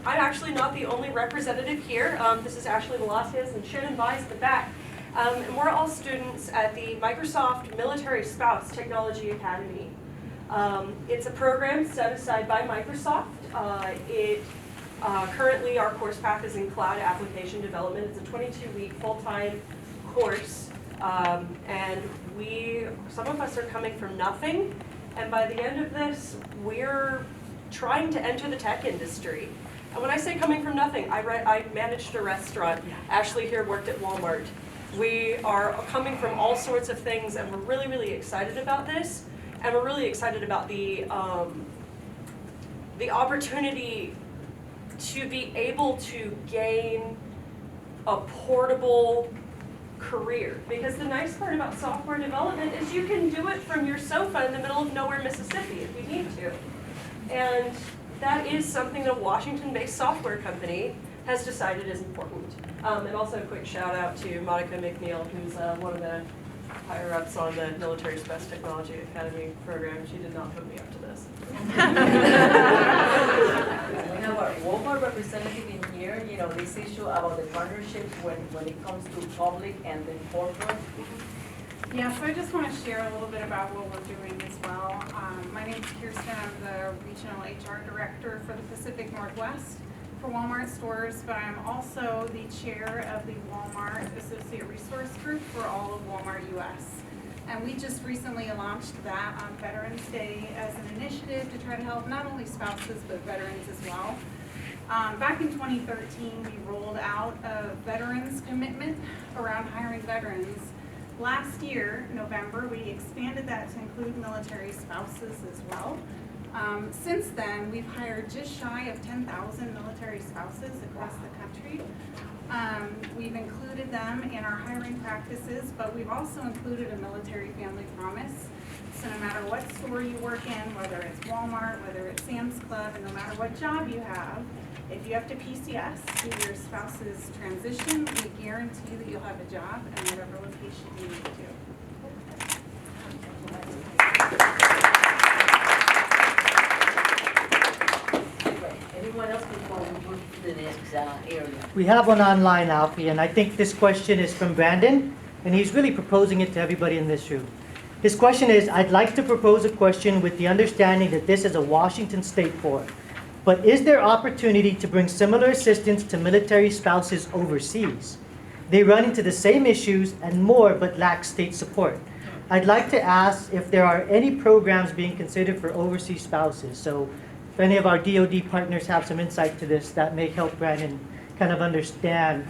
[SPEAKER 15] actually not the only representative here. This is Ashley Velasquez and Shannon Vise in the back. And we're all students at the Microsoft Military Spouse Technology Academy. It's a program set aside by Microsoft. It Currently, our course path is in cloud application development. It's a 22-week full-time course, and some of us are coming from nothing, and by the end of this, we're trying to enter the tech industry. And when I say coming from nothing, I managed a restaurant. Ashley here worked at Walmart. We are coming from all sorts of things, and we're really, really excited about this. And we're really excited about the opportunity to be able to gain a portable career. Because the nice part about software development is you can do it from your sofa in the middle of nowhere, Mississippi, if you need to. And that is something that a Washington-based software company has decided is important. And also a quick shout out to Monica McNeil, who's one of the higher ups on the Military Space Technology Academy program. She did not put me up to this.
[SPEAKER 1] We have our Walmart representative in here, you know, this issue about the partnership when it comes to public and then corporate.
[SPEAKER 19] Yeah, so I just want to share a little bit about what we're doing as well. My name is Kirsten. I'm the Regional HR Director for the Pacific Northwest for Walmart stores, but I'm also the chair of the Walmart Associate Resource Group for all of Walmart US. And we just recently launched that on Veterans Day as an initiative to try to help not only spouses, but veterans as well. Back in 2013, we rolled out a veterans commitment around hiring veterans. Last year, November, we expanded that to include military spouses as well. Since then, we've hired just shy of 10,000 military spouses across the country. We've included them in our hiring practices, but we've also included a military family promise. So no matter what store you work in, whether it's Walmart, whether it's Sam's Club, and no matter what job you have, if you have to PCS to your spouse's transition, we guarantee that you'll have a job in whatever location you need to.
[SPEAKER 1] Anyone else before we move to the next area?
[SPEAKER 20] We have one online, Alfie, and I think this question is from Brandon, and he's really proposing it to everybody in this room. His question is, I'd like to propose a question with the understanding that this is a Washington State board, but is there opportunity to bring similar assistance to military spouses overseas? They run into the same issues and more, but lack state support. I'd like to ask if there are any programs being considered for overseas spouses. So if any of our DoD partners have some insight to this, that may help Brandon kind of understand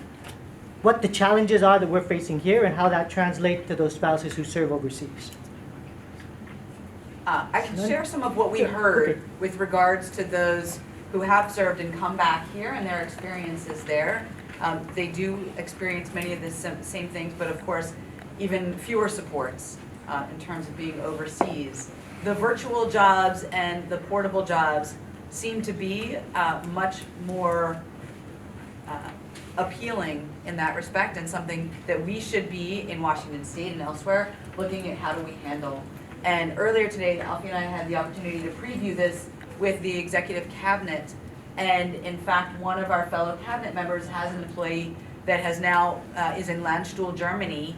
[SPEAKER 20] what the challenges are that we're facing here and how that translates to those spouses who serve overseas.
[SPEAKER 2] I can share some of what we heard with regards to those who have served and come back here and their experiences there. They do experience many of the same things, but of course, even fewer supports in terms of being overseas. The virtual jobs and the portable jobs seem to be much more appealing in that respect, and something that we should be in Washington State and elsewhere looking at how do we handle. And earlier today, Alfie and I had the opportunity to preview this with the executive cabinet. And in fact, one of our fellow cabinet members has an employee that has now is in Landstuhl, Germany,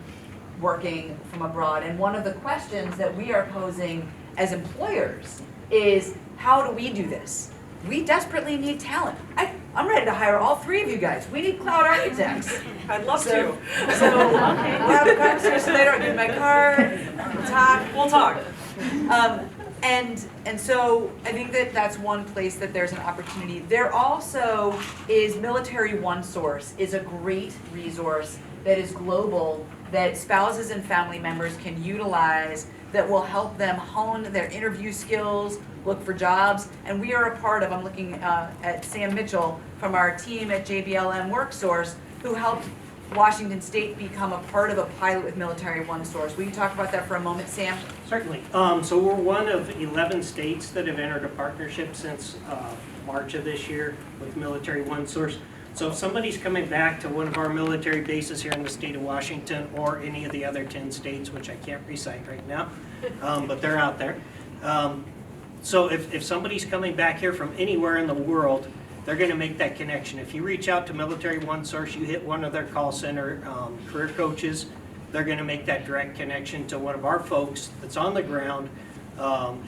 [SPEAKER 2] working from abroad. And one of the questions that we are posing as employers is, how do we do this? We desperately need talent. I'm ready to hire all three of you guys. We need cloud architects.
[SPEAKER 15] I'd love to.
[SPEAKER 2] So we'll have a conversation later. I'll give you my card. We'll talk. And so I think that that's one place that there's an opportunity. There also is Military OneSource is a great resource that is global that spouses and family members can utilize that will help them hone their interview skills, look for jobs. And we are a part of, I'm looking at Sam Mitchell from our team at JBLM WorkSource, who helped Washington State become a part of a pilot with Military OneSource. Will you talk about that for a moment, Sam?
[SPEAKER 21] Certainly. So we're one of 11 states that have entered a partnership since March of this year with Military OneSource. So if somebody's coming back to one of our military bases here in the state of Washington or any of the other 10 states, which I can't recite right now, but they're out there. So if somebody's coming back here from anywhere in the world, they're going to make that connection. If you reach out to Military OneSource, you hit one of their call center career coaches, they're going to make that direct connection to one of our folks that's on the ground,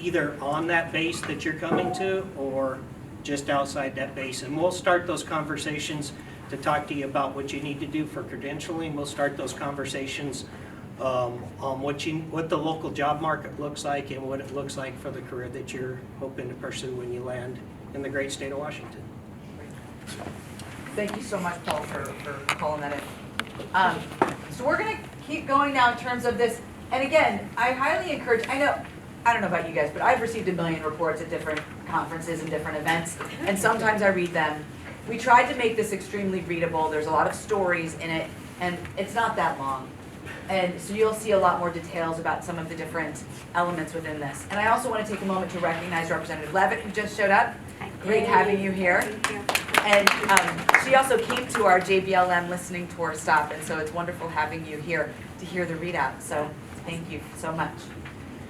[SPEAKER 21] either on that base that you're coming to or just outside that base. And we'll start those conversations to talk to you about what you need to do for credentialing. We'll start those conversations on what the local job market looks like and what it looks like for the career that you're hoping to pursue when you land in the great state of Washington.
[SPEAKER 2] Thank you so much, Paul, for calling that in. So we're going to keep going now in terms of this. And again, I highly encourage, I don't know about you guys, but I've received a million reports at different conferences and different events, and sometimes I read them. We tried to make this extremely readable. There's a lot of stories in it, and it's not that long. And so you'll see a lot more details about some of the different elements within this. And I also want to take a moment to recognize Representative Levitt, who just showed up. Great having you here. And she also came to our JBLM listening tour stop, and so it's wonderful having you here to hear the readout. So thank you so much.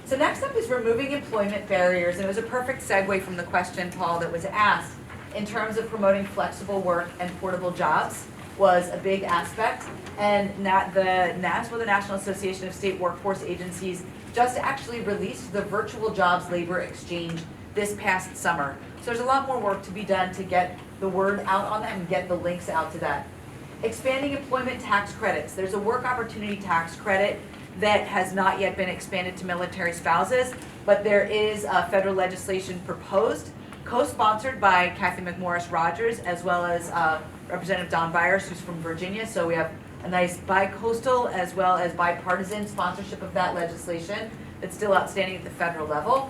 [SPEAKER 2] So next up is removing employment barriers, and it was a perfect segue from the question, Paul, that was asked in terms of promoting flexible work and portable jobs was a big aspect. And the National Association of State Workforce Agencies just actually released the virtual jobs labor exchange this past summer. So there's a lot more work to be done to get the word out on that and get the links out to that. Expanding employment tax credits. There's a work opportunity tax credit that has not yet been expanded to military spouses, but there is federal legislation proposed, co-sponsored by Kathy McMorris Rogers, as well as Representative Don Byers, who's from Virginia. So we have a nice bi-coastal as well as bipartisan sponsorship of that legislation that's still outstanding at the federal level.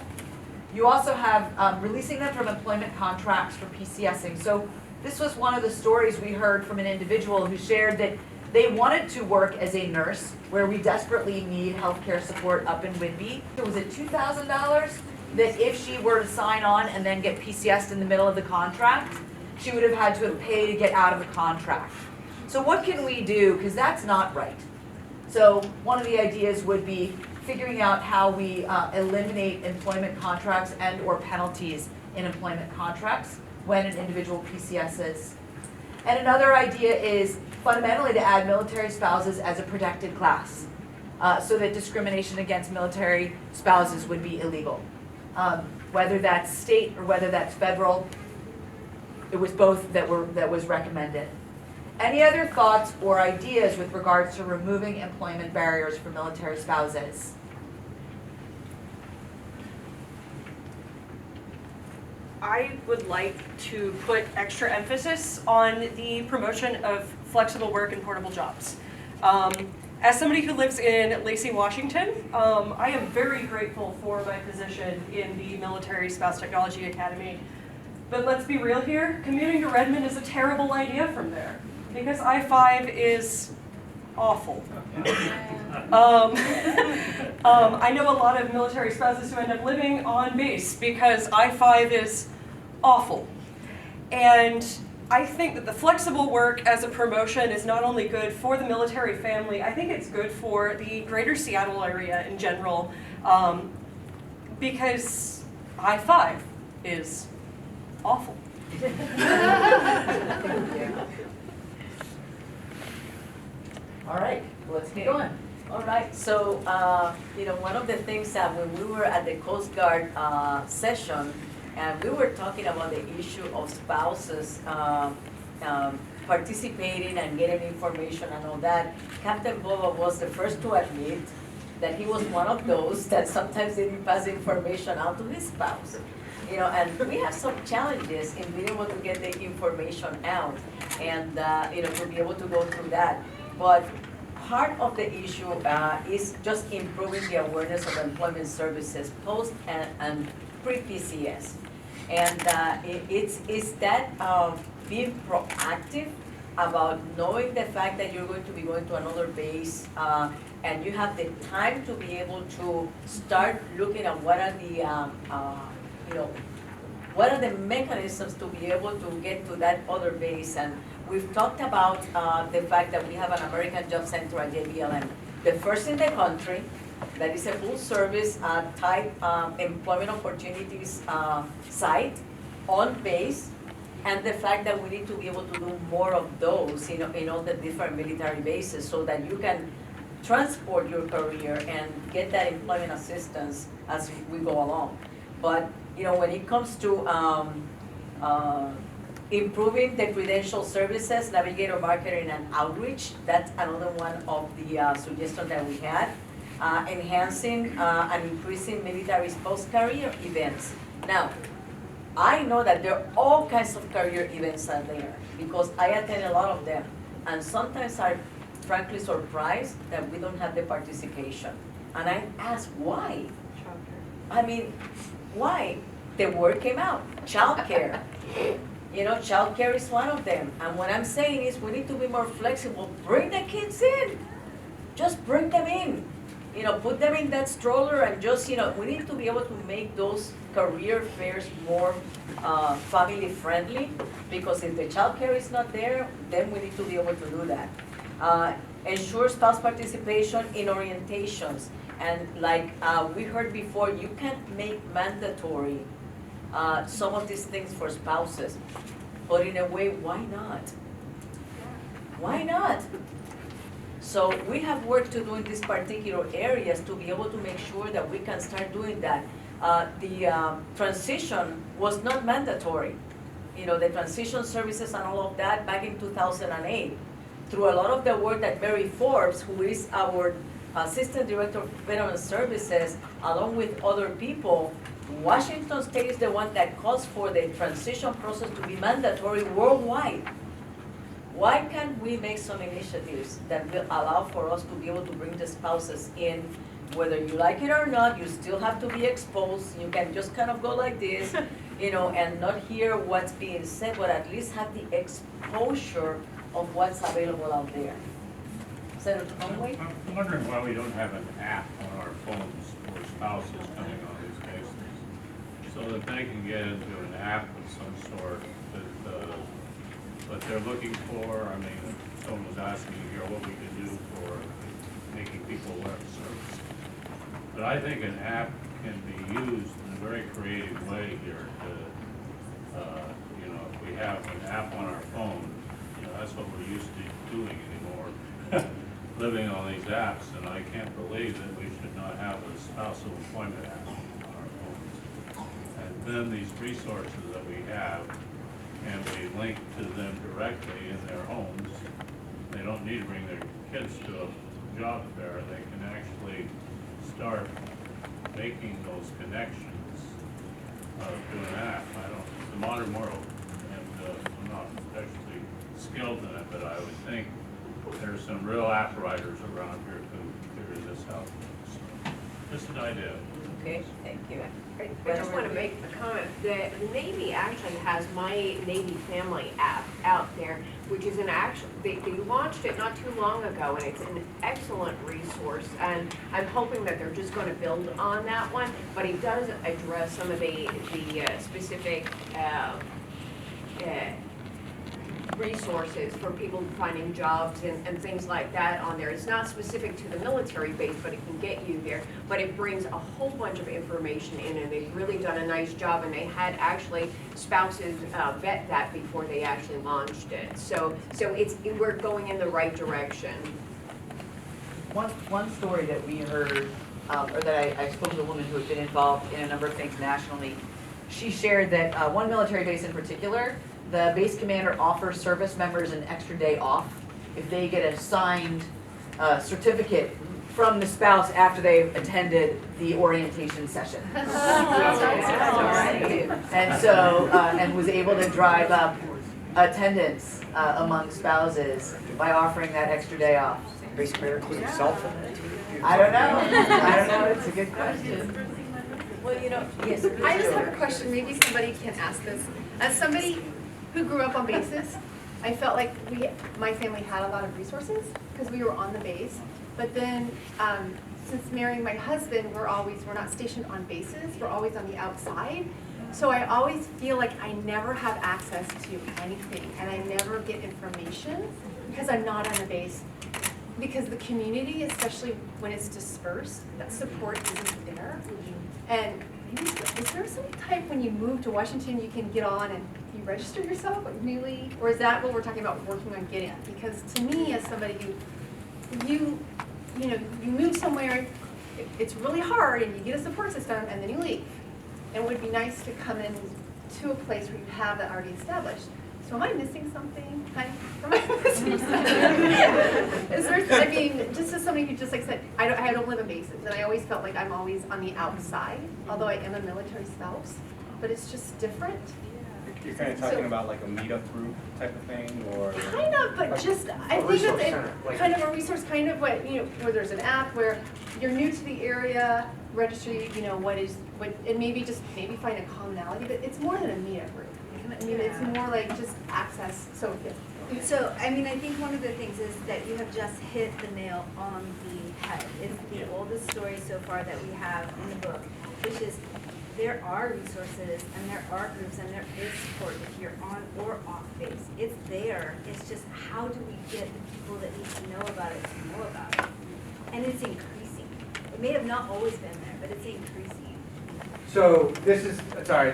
[SPEAKER 2] You also have releasing them from employment contracts for PCSing. So this was one of the stories we heard from an individual who shared that they wanted to work as a nurse, where we desperately need healthcare support up in Whidbey. It was at $2,000 that if she were to sign on and then get PCSed in the middle of the contract, she would have had to have paid to get out of the contract. So what can we do? Because that's not right. So one of the ideas would be figuring out how we eliminate employment contracts and or penalties in employment contracts when an individual PCSs. And another idea is fundamentally to add military spouses as a protected class so that discrimination against military spouses would be illegal. Whether that's state or whether that's federal, it was both that was recommended. Any other thoughts or ideas with regards to removing employment barriers for military spouses?
[SPEAKER 15] I would like to put extra emphasis on the promotion of flexible work and portable jobs. As somebody who lives in Lacey, Washington, I am very grateful for my position in the Military Spouse Technology Academy. But let's be real here, commuting to Redmond is a terrible idea from there, because I-5 is awful. I know a lot of military spouses who end up living on base because I-5 is awful. And I think that the flexible work as a promotion is not only good for the military family, I think it's good for the greater Seattle area in general, because I-5 is awful.
[SPEAKER 1] All right, let's get going. All right, so, one of the things that when we were at the Coast Guard session, and we were talking about the issue of spouses participating and getting information and all that, Captain Boba was the first to admit that he was one of those that sometimes didn't pass information out to his spouse. And we have some challenges in being able to get the information out and, to be able to go through that. But part of the issue is just improving the awareness of employment services post and pre-PCS. And it's that being proactive about knowing the fact that you're going to be going to another base and you have the time to be able to start looking at what are the what are the mechanisms to be able to get to that other base. And we've talked about the fact that we have an American Job Center at JBLM, the first in the country that is a full service type employment opportunities site on base, and the fact that we need to be able to do more of those in all the different military bases so that you can transport your career and get that employment assistance as we go along. But when it comes to Improving the credential services, navigator marketing and outreach, that's another one of the suggestions that we had. Enhancing and increasing military spouse career events. Now, I know that there are all kinds of career events out there because I attend a lot of them. And sometimes I'm frankly surprised that we don't have the participation. And I ask why? I mean, why? The word came out, childcare. You know, childcare is one of them. And what I'm saying is we need to be more flexible. Bring the kids in. Just bring them in. You know, put them in that stroller and just, you know, we need to be able to make those career fairs more family friendly, because if the childcare is not there, then we need to be able to do that. Ensure spouse participation in orientations. And like we heard before, you can't make mandatory some of these things for spouses. But in a way, why not? Why not? So we have work to do in these particular areas to be able to make sure that we can start doing that. The transition was not mandatory. You know, the transition services and all of that back in 2008. Through a lot of the work that Mary Forbes, who is our Assistant Director of Veteran Services, along with other people, Washington State is the one that calls for the transition process to be mandatory worldwide. Why can't we make some initiatives that will allow for us to be able to bring the spouses in, whether you like it or not, you still have to be exposed, you can just kind of go like this, you know, and not hear what's being said, but at least have the exposure of what's available out there. Senator Conway?
[SPEAKER 3] I'm wondering why we don't have an app on our phones for spouses coming on these cases, so that they can get into an app of some sort that what they're looking for. I mean, someone was asking here what we can do for making people aware of service. But I think an app can be used in a very creative way here to, you know, if we have an app on our phone, you know, that's what we're used to doing anymore, living on these apps, and I can't believe that we should not have a spousal employment app on our phones. And then these resources that we have, and we link to them directly in their homes. They don't need to bring their kids to a job fair. They can actually start making those connections to an app. It's a modern world, and I'm not especially skilled in it, but I would think there's some real app writers around here who figure this out. So, just an idea.
[SPEAKER 1] Okay, thank you.
[SPEAKER 17] I just want to make a comment. The Navy actually has My Navy Family app out there, which is an actual, they launched it not too long ago, and it's an excellent resource. And I'm hoping that they're just going to build on that one, but it does address some of the specific resources for people finding jobs and things like that on there. It's not specific to the military base, but it can get you there. But it brings a whole bunch of information in, and they've really done a nice job, and they had actually spouses vet that before they actually launched it. So we're going in the right direction.
[SPEAKER 2] One story that we heard, or that I spoke to a woman who had been involved in a number of things nationally. She shared that one military base in particular, the base commander offers service members an extra day off if they get a signed certificate from the spouse after they've attended the orientation session. And so, and was able to drive up attendance among spouses by offering that extra day off.
[SPEAKER 22] Base commander include himself in it?
[SPEAKER 2] I don't know, it's a good question.
[SPEAKER 1] Well, you know, yes.
[SPEAKER 4] I just have a question, maybe somebody can ask this. As somebody who grew up on bases, I felt like my family had a lot of resources because we were on the base. But then, since marrying my husband, we're not stationed on bases, we're always on the outside. So I always feel like I never have access to anything, and I never get information because I'm not on the base. Because the community, especially when it's dispersed, that support isn't there. And maybe, is there some type when you move to Washington you can get on and you register yourself like newly? Or is that what we're talking about working on getting? Because to me, as somebody who, you move somewhere, it's really hard and you get a support system and then you leave. And it would be nice to come in to a place where you have that already established. So am I missing something? Am I missing something? Is there, I mean, just as somebody who just like said, I don't live in bases, and I always felt like I'm always on the outside, although I am a military spouse, but it's just different.
[SPEAKER 14] You're kind of talking about like a meetup group type of thing, or?
[SPEAKER 4] Kind of, but just, I think that it's kind of a resource, kind of what, you know, where there's an app where you're new to the area, registry, you know, and maybe find a commonality, but it's more than a meetup group. I mean, it's more like just access, so, yeah.
[SPEAKER 16] So, I mean, I think one of the things is that you have just hit the nail on the head. It's the oldest story so far that we have in the book, which is there are resources and there are groups and there is support if you're on or off base. It's there. It's just how do we get the people that need to know about it to know about it? And it's increasing. It may have not always been there, but it's increasing.
[SPEAKER 5] So this is, sorry,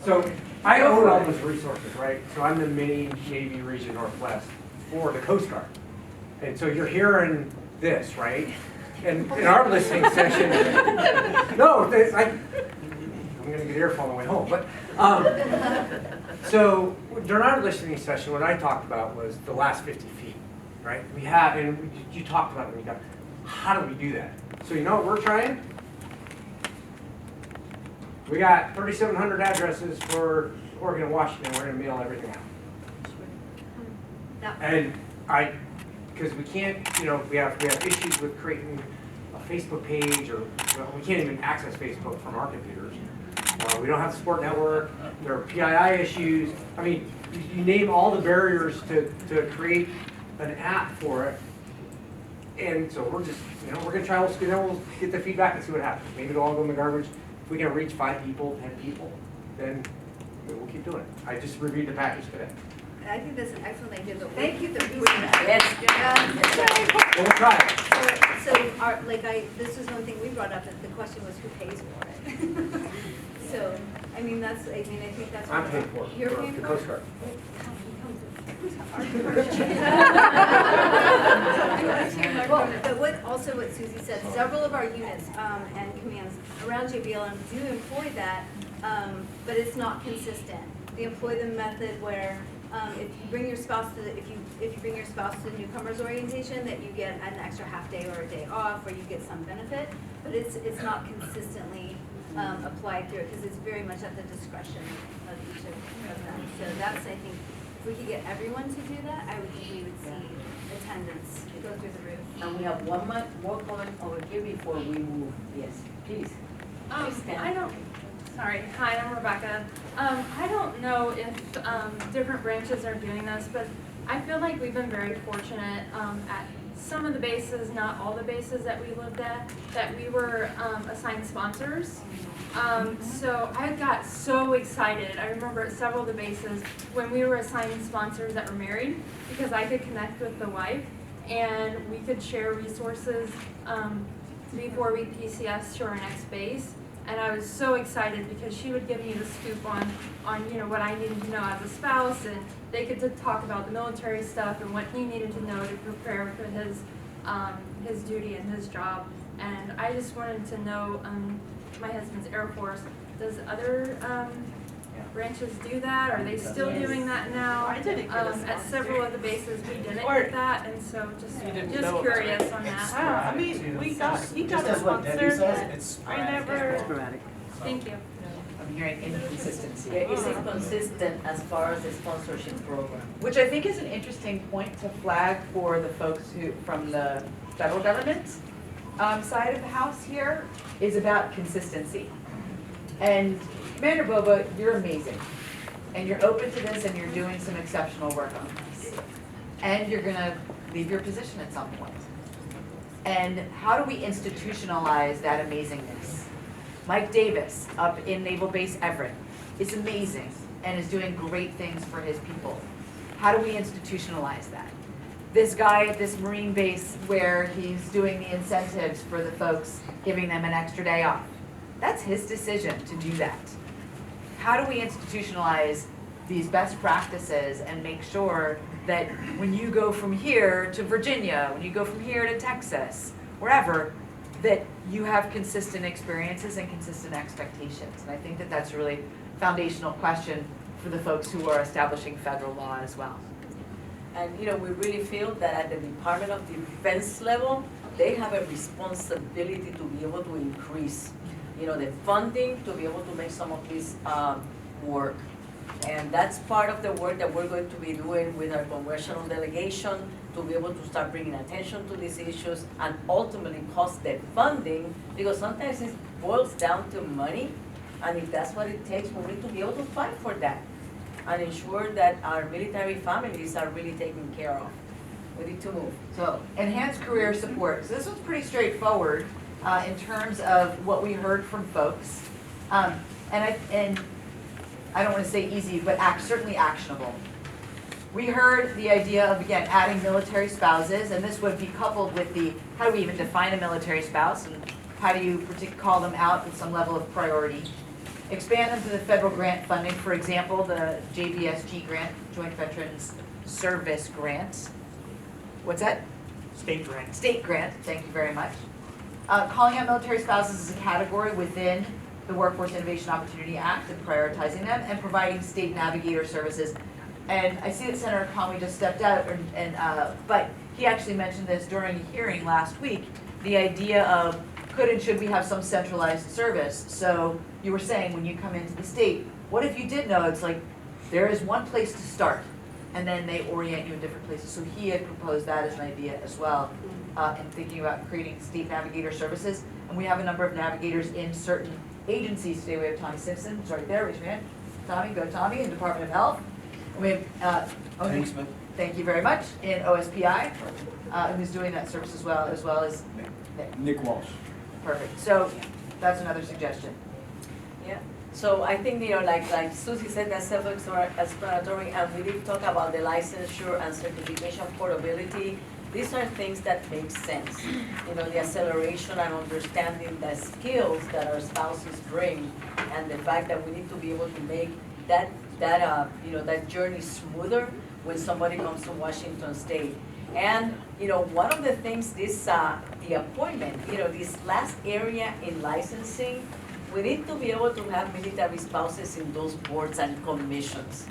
[SPEAKER 5] so I own all those resources, right? So I'm the mini Navy Region Northwest for the Coast Guard. And so you're hearing this, right? And in our listening session, no, I'm going to get earful on the way home. But so during our listening session, what I talked about was the last 50 feet, right? We have, and you talked about it when you got, how do we do that? So you know what we're trying? We got 3,700 addresses for Oregon and Washington. We're going to mail everything out. And because we can't, you know, we have issues with creating a Facebook page, or well, we can't even access Facebook from our computers. We don't have the support network. There are PII issues. I mean, you name all the barriers to create an app for it. And so we're just, you know, we're going to try, we'll get the feedback and see what happens. Maybe it'll all go in the garbage. If we can reach 5 people, 10 people, then we'll keep doing it. I just reviewed the package today.
[SPEAKER 16] I think that's an excellent idea, but
[SPEAKER 1] Thank you
[SPEAKER 16] for
[SPEAKER 5] We'll try it.
[SPEAKER 16] So this was one thing we brought up, that the question was who pays for it. So, I think that's.
[SPEAKER 5] I'm paying for it.
[SPEAKER 16] You're paying
[SPEAKER 5] the
[SPEAKER 16] for
[SPEAKER 5] Coast
[SPEAKER 16] it?
[SPEAKER 5] Guard.
[SPEAKER 16] But what Susie said, several of our units and commands around JBLM do employ that, but it's not consistent. They employ the method where if you bring your spouse to the newcomers orientation, that you get an extra half day or a day off, or you get some benefit, but it's not consistently applied through it, because it's very much at the discretion of each of them. So that's, I think, if we could get everyone to do that, I would think we would see attendance go through the roof.
[SPEAKER 1] And we have one more comment over here before we move. Yes, please.
[SPEAKER 9] Sorry, hi, I'm Rebecca. I don't know if different branches are doing this, but I feel like we've been very fortunate at some of the bases, not all the bases that we lived at, that we were assigned sponsors. So I got so excited. I remember at several of the bases when we were assigning sponsors that were married, because I could connect with the wife and we could share resources before we PCS to our next base. And I was so excited because she would give me the scoop on you know, what I needed to know as a spouse, and they could talk about the military stuff and what he needed to know to prepare for his duty and his job. And I just wanted to know, my husband's Air Force, does other branches do that? Are they still doing that now?
[SPEAKER 6] I didn't get a
[SPEAKER 9] at several of the bases we didn't get that, and so just curious on that.
[SPEAKER 6] Wow, I mean, he got a sponsor. I never.
[SPEAKER 9] Thank you.
[SPEAKER 13] I'm hearing inconsistency.
[SPEAKER 1] Yeah, is it consistent as far as the sponsorship program?
[SPEAKER 2] Which I think is an interesting point to flag for the folks who, from the federal government side of the house here, is about consistency. And Commander Boba, you're amazing. And you're open to this and you're doing some exceptional work on this. And you're gonna leave your position at some point. And how do we institutionalize that amazingness? Mike Davis up in Naval Base Everett is amazing and is doing great things for his people. How do we institutionalize that? This guy at this Marine base where he's doing the incentives for the folks, giving them an extra day off. That's his decision to do that. How do we institutionalize these best practices and make sure that when you go from here to Virginia, when you go from here to Texas, wherever, that you have consistent experiences and consistent expectations? And I think that that's really foundational question for the folks who are establishing federal law as well.
[SPEAKER 1] And, you know, we really feel that at the Department of Defense level, they have a responsibility to be able to increase, you know, the funding to be able to make some of this work. And that's part of the work that we're going to be doing with our congressional delegation to be able to start bringing attention to these issues and ultimately cost the funding, because sometimes it boils down to money. And if that's what it takes, we need to be able to fight for that and ensure that our military families are really taken care of. We need to move.
[SPEAKER 2] So, enhanced career support. So this was pretty straightforward in terms of what we heard from folks. And I don't want to say easy, but certainly actionable. We heard the idea of, again, adding military spouses, and this would be coupled with the, how do we even define a military spouse, and how do you call them out with some level of priority? Expand them to the federal grant funding, for example, the JVSG grant, Joint Veterans Service Grant. What's that?
[SPEAKER 21] State grant.
[SPEAKER 2] State grant, thank you very much. Calling out military spouses as a category within the Workforce Innovation Opportunity Act and prioritizing them, and providing state navigator services. And I see that Senator Conway just stepped out, but he actually mentioned this during a hearing last week, the idea of could and should we have some centralized service. So you were saying when you come into the state, what if you did know it's like there is one place to start and then they orient you in different places. So he had proposed that as an idea as well in thinking about creating state navigator services. And we have a number of navigators in certain agencies today. We have Tommy Simpson, who's right there, raise your hand. Tommy, go Tommy, in Department of Health. And we have, thank you very much, in OSPI, who's doing that service as well as
[SPEAKER 10] Nick Walsh.
[SPEAKER 2] Perfect. So that's another suggestion.
[SPEAKER 1] Yeah. So I think, you know, like Susie said, that's self-explanatory, and we did talk about the licensure and certification portability. These are things that make sense. You know, the acceleration and understanding the skills that our spouses bring, and the fact that we need to be able to make that journey smoother when somebody comes to Washington State. And, you know, one of the things, the appointment, you know, this last area in licensing, we need to be able to have military spouses in those boards and commissions,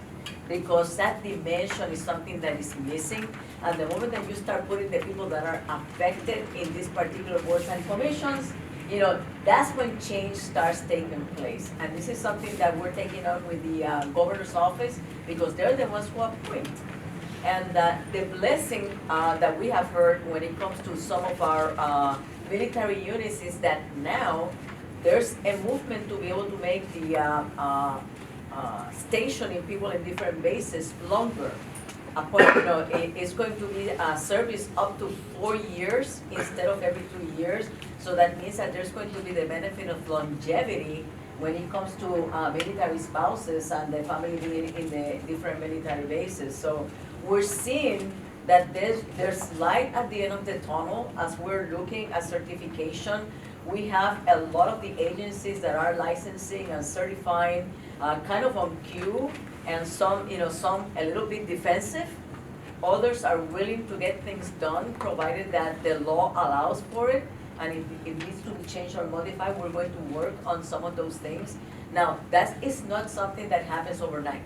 [SPEAKER 1] because that dimension is something that is missing. And the moment that you start putting the people that are affected in these particular boards and commissions, you know, that's when change starts taking place. And this is something that we're taking up with the governor's office, because they're the ones who appoint. And the blessing that we have heard when it comes to some of our military units is that now there's a movement to be able to make the stationing people in different bases longer. It's going to be a service up to 4 years instead of every 2 years. So that means that there's going to be the benefit of longevity when it comes to military spouses and the family living in the different military bases. So we're seeing that there's light at the end of the tunnel as we're looking at certification. We have a lot of the agencies that are licensing and certifying kind of on cue, and some a little bit defensive. Others are willing to get things done, provided that the law allows for it. And if it needs to be changed or modified, we're going to work on some of those things. Now, that is not something that happens overnight.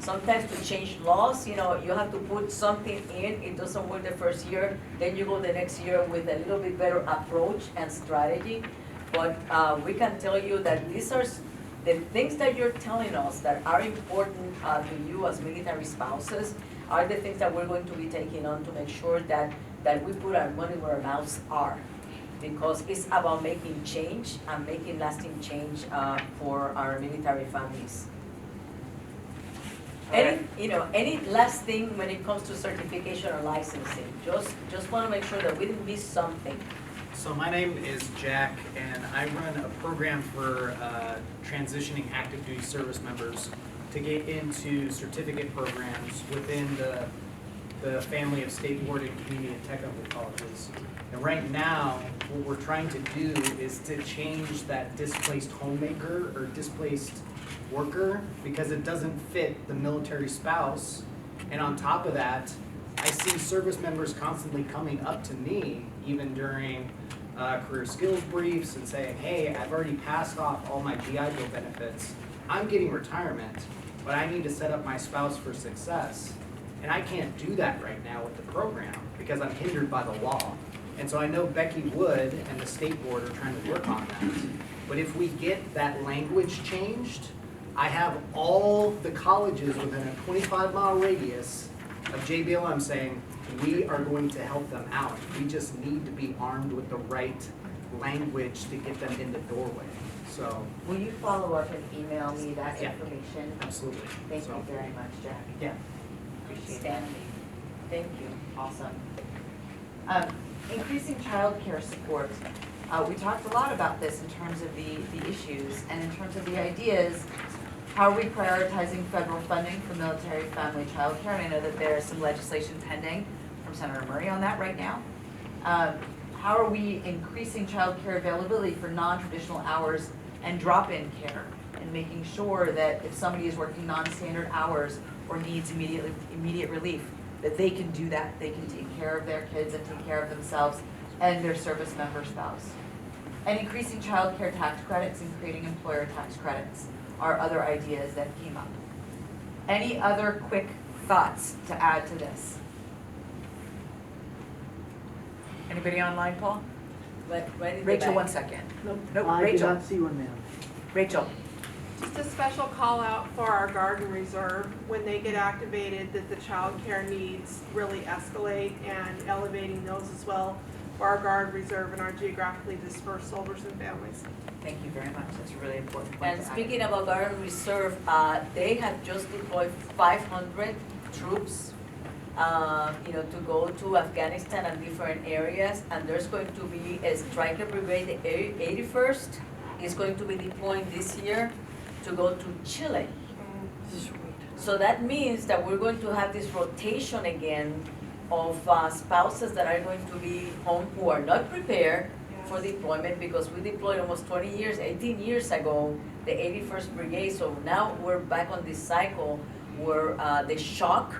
[SPEAKER 1] Sometimes to change laws, you know, you have to put something in, it doesn't work the first year, then you go the next year with a little bit better approach and strategy. But we can tell you that these are the things that you're telling us that are important to you as military spouses are the things that we're going to be taking on to make sure that we put our money where our mouths are. Because it's about making change and making lasting change for our military families. Any last thing when it comes to certification or licensing? Just want to make sure that we didn't miss something.
[SPEAKER 13] So my name is Jack, and I run a program for transitioning active duty service members to get into certificate programs within the family of state-boarded community and technical colleges. And right now, what we're trying to do is to change that displaced homemaker or displaced worker, because it doesn't fit the military spouse. And on top of that, I see service members constantly coming up to me, even during career skills briefs, and saying, hey, I've already passed off all my GI Bill benefits, I'm getting retirement, but I need to set up my spouse for success. And I can't do that right now with the program because I'm hindered by the law. And so I know Becky Wood and the state board are trying to work on that. But if we get that language changed, I have all the colleges within a 25-mile radius of JBLM saying, we are going to help them out. We just need to be armed with the right language to get them in the doorway. So,
[SPEAKER 2] will you follow up and email me that
[SPEAKER 13] Yeah.
[SPEAKER 2] information?
[SPEAKER 13] Absolutely.
[SPEAKER 2] Thank you very much, Jack.
[SPEAKER 13] Yeah.
[SPEAKER 2] Appreciate that. Thank you. Awesome. Increasing childcare support. We talked a lot about this in terms of the issues and in terms of the ideas. How are we prioritizing federal funding for military family childcare? And I know that there is some legislation pending from Senator Murray on that right now. How are we increasing childcare availability for non-traditional hours and drop-in care, and making sure that if somebody is working non-standard hours or needs immediate relief, that they can do that, they can take care of their kids and take care of themselves and their service member spouse. And increasing childcare tax credits and creating employer tax credits are other ideas that came up. Any other quick thoughts to add to this? Anybody online, Paul? Rachel, 1 second. Nope,
[SPEAKER 20] I
[SPEAKER 2] Rachel.
[SPEAKER 20] did not see one, ma'am.
[SPEAKER 2] Rachel.
[SPEAKER 10] Just a special call out for our garden reserve. When they get activated, that the child care needs really escalate, and elevating those as well for our garden reserve and our geographically dispersed soldiers and families.
[SPEAKER 2] Thank you very much. That's a really important point.
[SPEAKER 1] And speaking about Guard Reserve, they have just deployed 500 troops, to go to Afghanistan and different areas. And there's going to be a striker brigade, the 81st, is going to be deploying this year to go to Chile. So that means that we're going to have this rotation again of spouses that are going to be home who are not prepared for deployment, because we deployed almost 18 years ago, the 81st Brigade. So now we're back on this cycle where the shock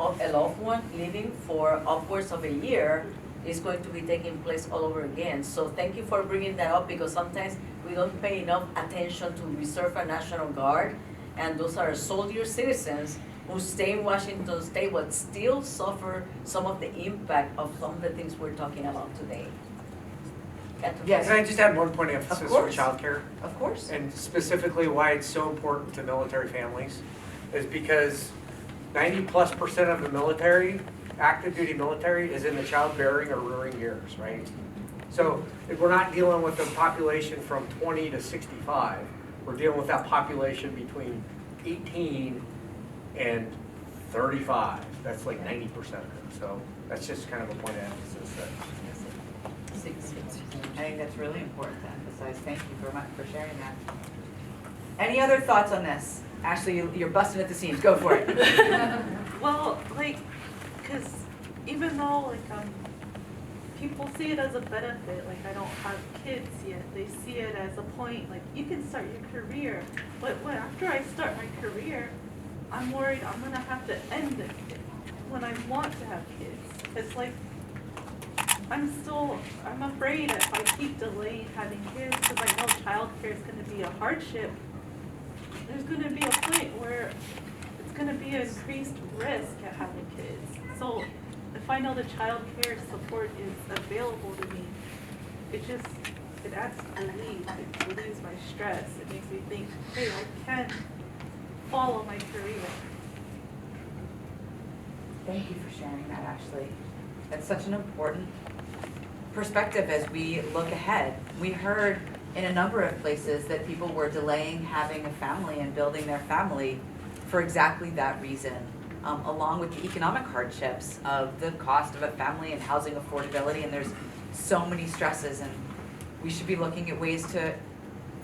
[SPEAKER 1] of a loved one living for upwards of a year is going to be taking place all over again. So thank you for bringing that up, because sometimes we don't pay enough attention to Reserve and National Guard, and those are soldier citizens who stay in Washington State but still suffer some of the impact of some of the things we're talking about today.
[SPEAKER 2] Yes.
[SPEAKER 5] Can I just add one point of emphasis for childcare?
[SPEAKER 2] Of course.
[SPEAKER 5] And specifically why it's so important to military families is because 90+% of the military, active duty military, is in the childbearing or rearing years, right? So if we're not dealing with the population from 20 to 65, we're dealing with that population between 18 and 35. That's like 90% of it. So that's just kind of a point of emphasis.
[SPEAKER 2] I think that's really important to emphasize. Thank you very much for sharing that. Any other thoughts on this? Ashley, you're busting at the seams. Go for it.
[SPEAKER 10] Well, because even though people see it as a benefit, I don't have kids yet, they see it as a point, you can start your career, but after I start my career, I'm worried I'm gonna have to end it when I want to have kids. It's I'm afraid if I keep delaying having kids, because I know childcare is gonna be a hardship, there's gonna be a point where it's gonna be an increased risk at having kids. So if I know the child care support is available to me, it adds relief, it relieves my stress. It makes me think, hey, I can follow my career.
[SPEAKER 2] Thank you for sharing that, Ashley. That's such an important perspective as we look ahead. We heard in a number of places that people were delaying having a family and building their family for exactly that reason. Along with the economic hardships of the cost of a family and housing affordability, and there's so many stresses, and we should be looking at ways to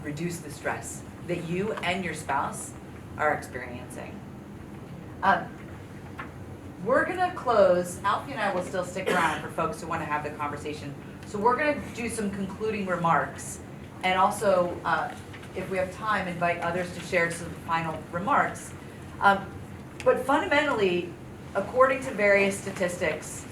[SPEAKER 2] reduce the stress that you and your spouse are experiencing. We're gonna close. Alfie and I will still stick around for folks who want to have the conversation. So we're gonna do some concluding remarks, and also, if we have time, invite others to share some final remarks. But fundamentally, according to various statistics,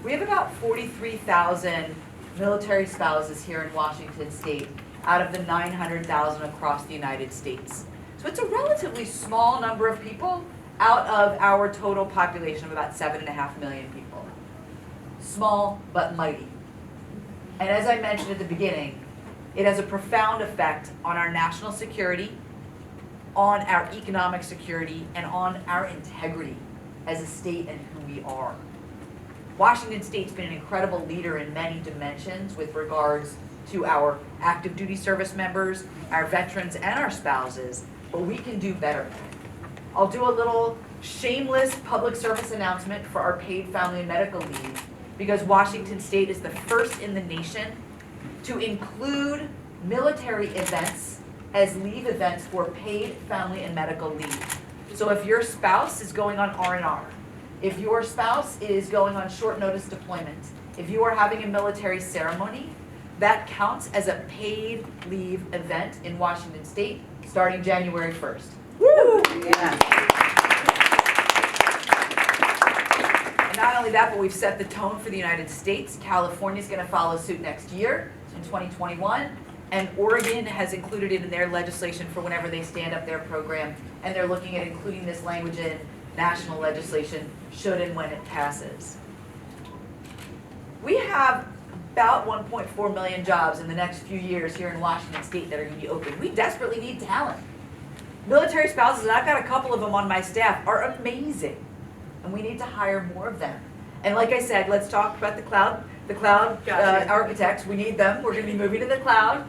[SPEAKER 2] we have about 43,000 military spouses here in Washington State out of the 900,000 across the United States. So it's a relatively small number of people out of our total population of about 7.5 million people. Small but mighty. And as I mentioned at the beginning, it has a profound effect on our national security, on our economic security, and on our integrity as a state and who we are. Washington State's been an incredible leader in many dimensions with regards to our active duty service members, our veterans, and our spouses, but we can do better. I'll do a little shameless public service announcement for our paid family and medical leave, because Washington State is the first in the nation to include military events as leave events for paid family and medical leave. So if your spouse is going on R&R, if your spouse is going on short notice deployment, if you are having a military ceremony, that counts as a paid leave event in Washington State starting January 1st. Woo! Yeah. And not only that, but we've set the tone for the United States. California's going to follow suit next year in 2021. And Oregon has included it in their legislation for whenever they stand up their program. And they're looking at including this language in national legislation should and when it passes. We have about 1.4 million jobs in the next few years here in Washington State that are going to be open. We desperately need talent. Military spouses, and I've got a couple of them on my staff, are amazing. And we need to hire more of them. And like I said, let's talk about the cloud architects. We need them. We're going to be moving to the cloud,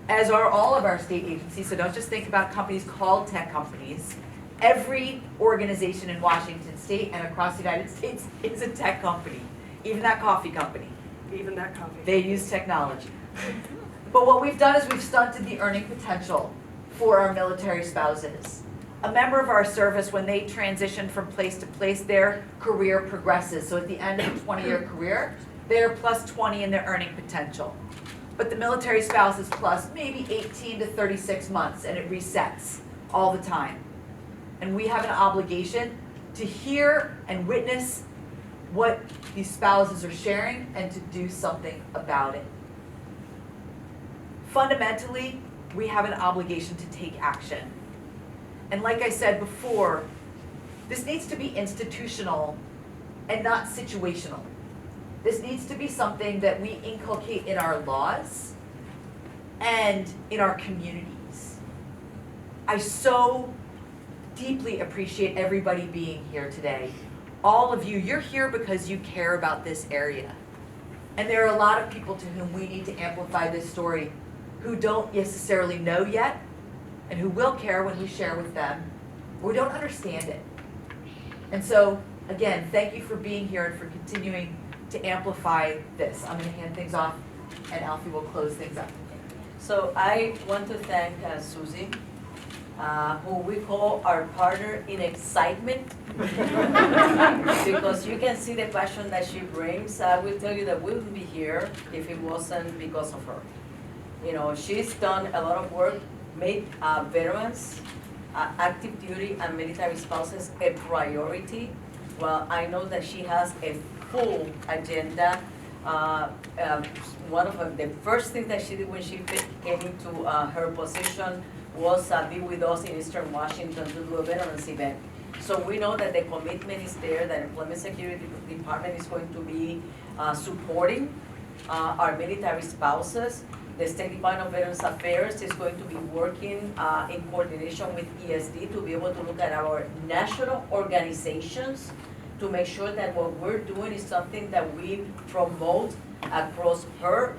[SPEAKER 2] as are all of our state agencies. So don't just think about companies called tech companies. Every organization in Washington State and across the United States is a tech company. Even that coffee company.
[SPEAKER 15] Even that coffee.
[SPEAKER 2] They use technology. But what we've done is we've stunted the earning potential for our military spouses. A member of our service, when they transition from place to place, their career progresses. So at the end of a 20-year career, they're plus 20 in their earning potential. But the military spouse is plus maybe 18 to 36 months, and it resets all the time. And we have an obligation to hear and witness what these spouses are sharing and to do something about it. Fundamentally, we have an obligation to take action. And like I said before, this needs to be institutional and not situational. This needs to be something that we inculcate in our laws and in our communities. I so deeply appreciate everybody being here today. All of you, you're here because you care about this area. And there are a lot of people to whom we need to amplify this story who don't necessarily know yet and who will care when we share with them. We don't understand it. And so, again, thank you for being here and for continuing to amplify this. I'm going to hand things off, and Alfie will close things up.
[SPEAKER 1] So I want to thank Susie, who we call our partner in excitement, because you can see the passion that she brings. I will tell you that we wouldn't be here if it wasn't because of her. You know, she's done a lot of work, made veterans, active duty and military spouses a priority. Well, I know that she has a full agenda. One of the first things that she did when she came into her position was be with us in Eastern Washington to do a veterans event. So we know that the commitment is there, that Employment Security Department is going to be supporting our military spouses. The State Department of Veterans Affairs is going to be working in coordination with ESD to be able to look at our national organizations to make sure that what we're doing is something that we promote across her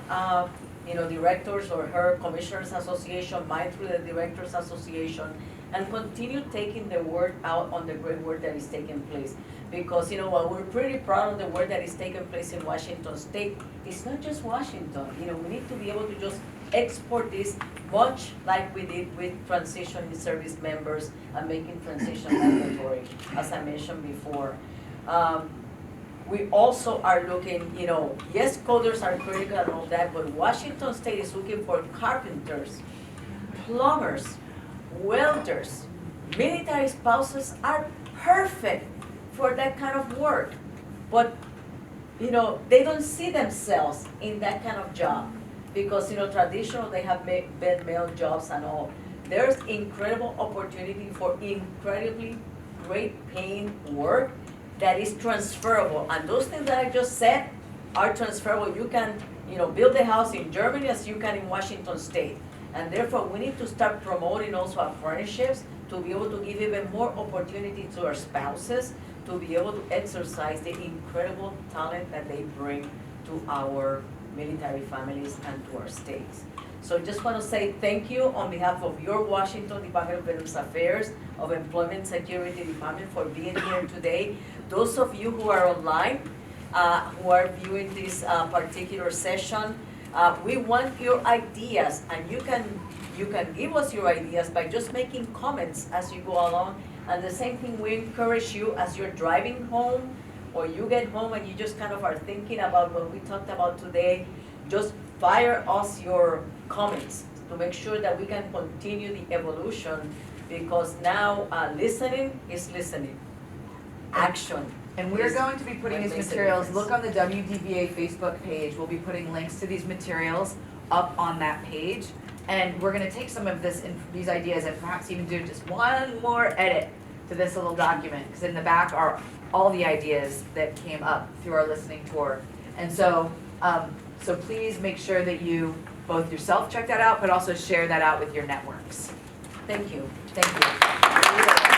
[SPEAKER 1] directors or her commissioners association, mine through the directors association, and continue taking the word out on the great work that is taking place. Because while we're pretty proud of the work that is taking place in Washington State, it's not just Washington. We need to be able to just export this, much like we did with transitioning service members and making transition mandatory, as I mentioned before. We also are looking, yes, coders are critical and all that, but Washington State is looking for carpenters, plumbers, welders. Military spouses are perfect for that kind of work. But, they don't see themselves in that kind of job because, traditional, they have been male jobs and all. there's incredible opportunity for incredibly great paying work that is transferable. And those things that I just said are transferable. You can, build a house in Germany as you can in Washington State. And therefore, we need to start promoting also our partnerships to be able to give even more opportunity to our spouses to be able to exercise the incredible talent that they bring to our military families and to our states. So just want to say thank you on behalf of your Washington Department of Veterans Affairs, of Employment Security Department for being here today. Those of you who are online, who are viewing this particular session, we want your ideas, and you can give us your ideas by just making comments as you go along. And the same thing, we encourage you as you're driving home or you get home and you just kind of are thinking about what we talked about today, just fire us your comments to make sure that we can continue the evolution, because now listening is listening. Action.
[SPEAKER 2] And we're
[SPEAKER 1] is
[SPEAKER 2] going to be putting
[SPEAKER 1] what
[SPEAKER 2] these
[SPEAKER 1] makes a
[SPEAKER 2] materials,
[SPEAKER 1] difference.
[SPEAKER 2] look on the WDVA Facebook page, we'll be putting links to these materials up on that page. And we're gonna take some of these ideas and perhaps even do just one more edit to this little document, because in the back are all the ideas that came up through our listening tour. And so, so please make sure that you both yourself check that out, but also share that out with your networks.
[SPEAKER 1] Thank you. Thank you.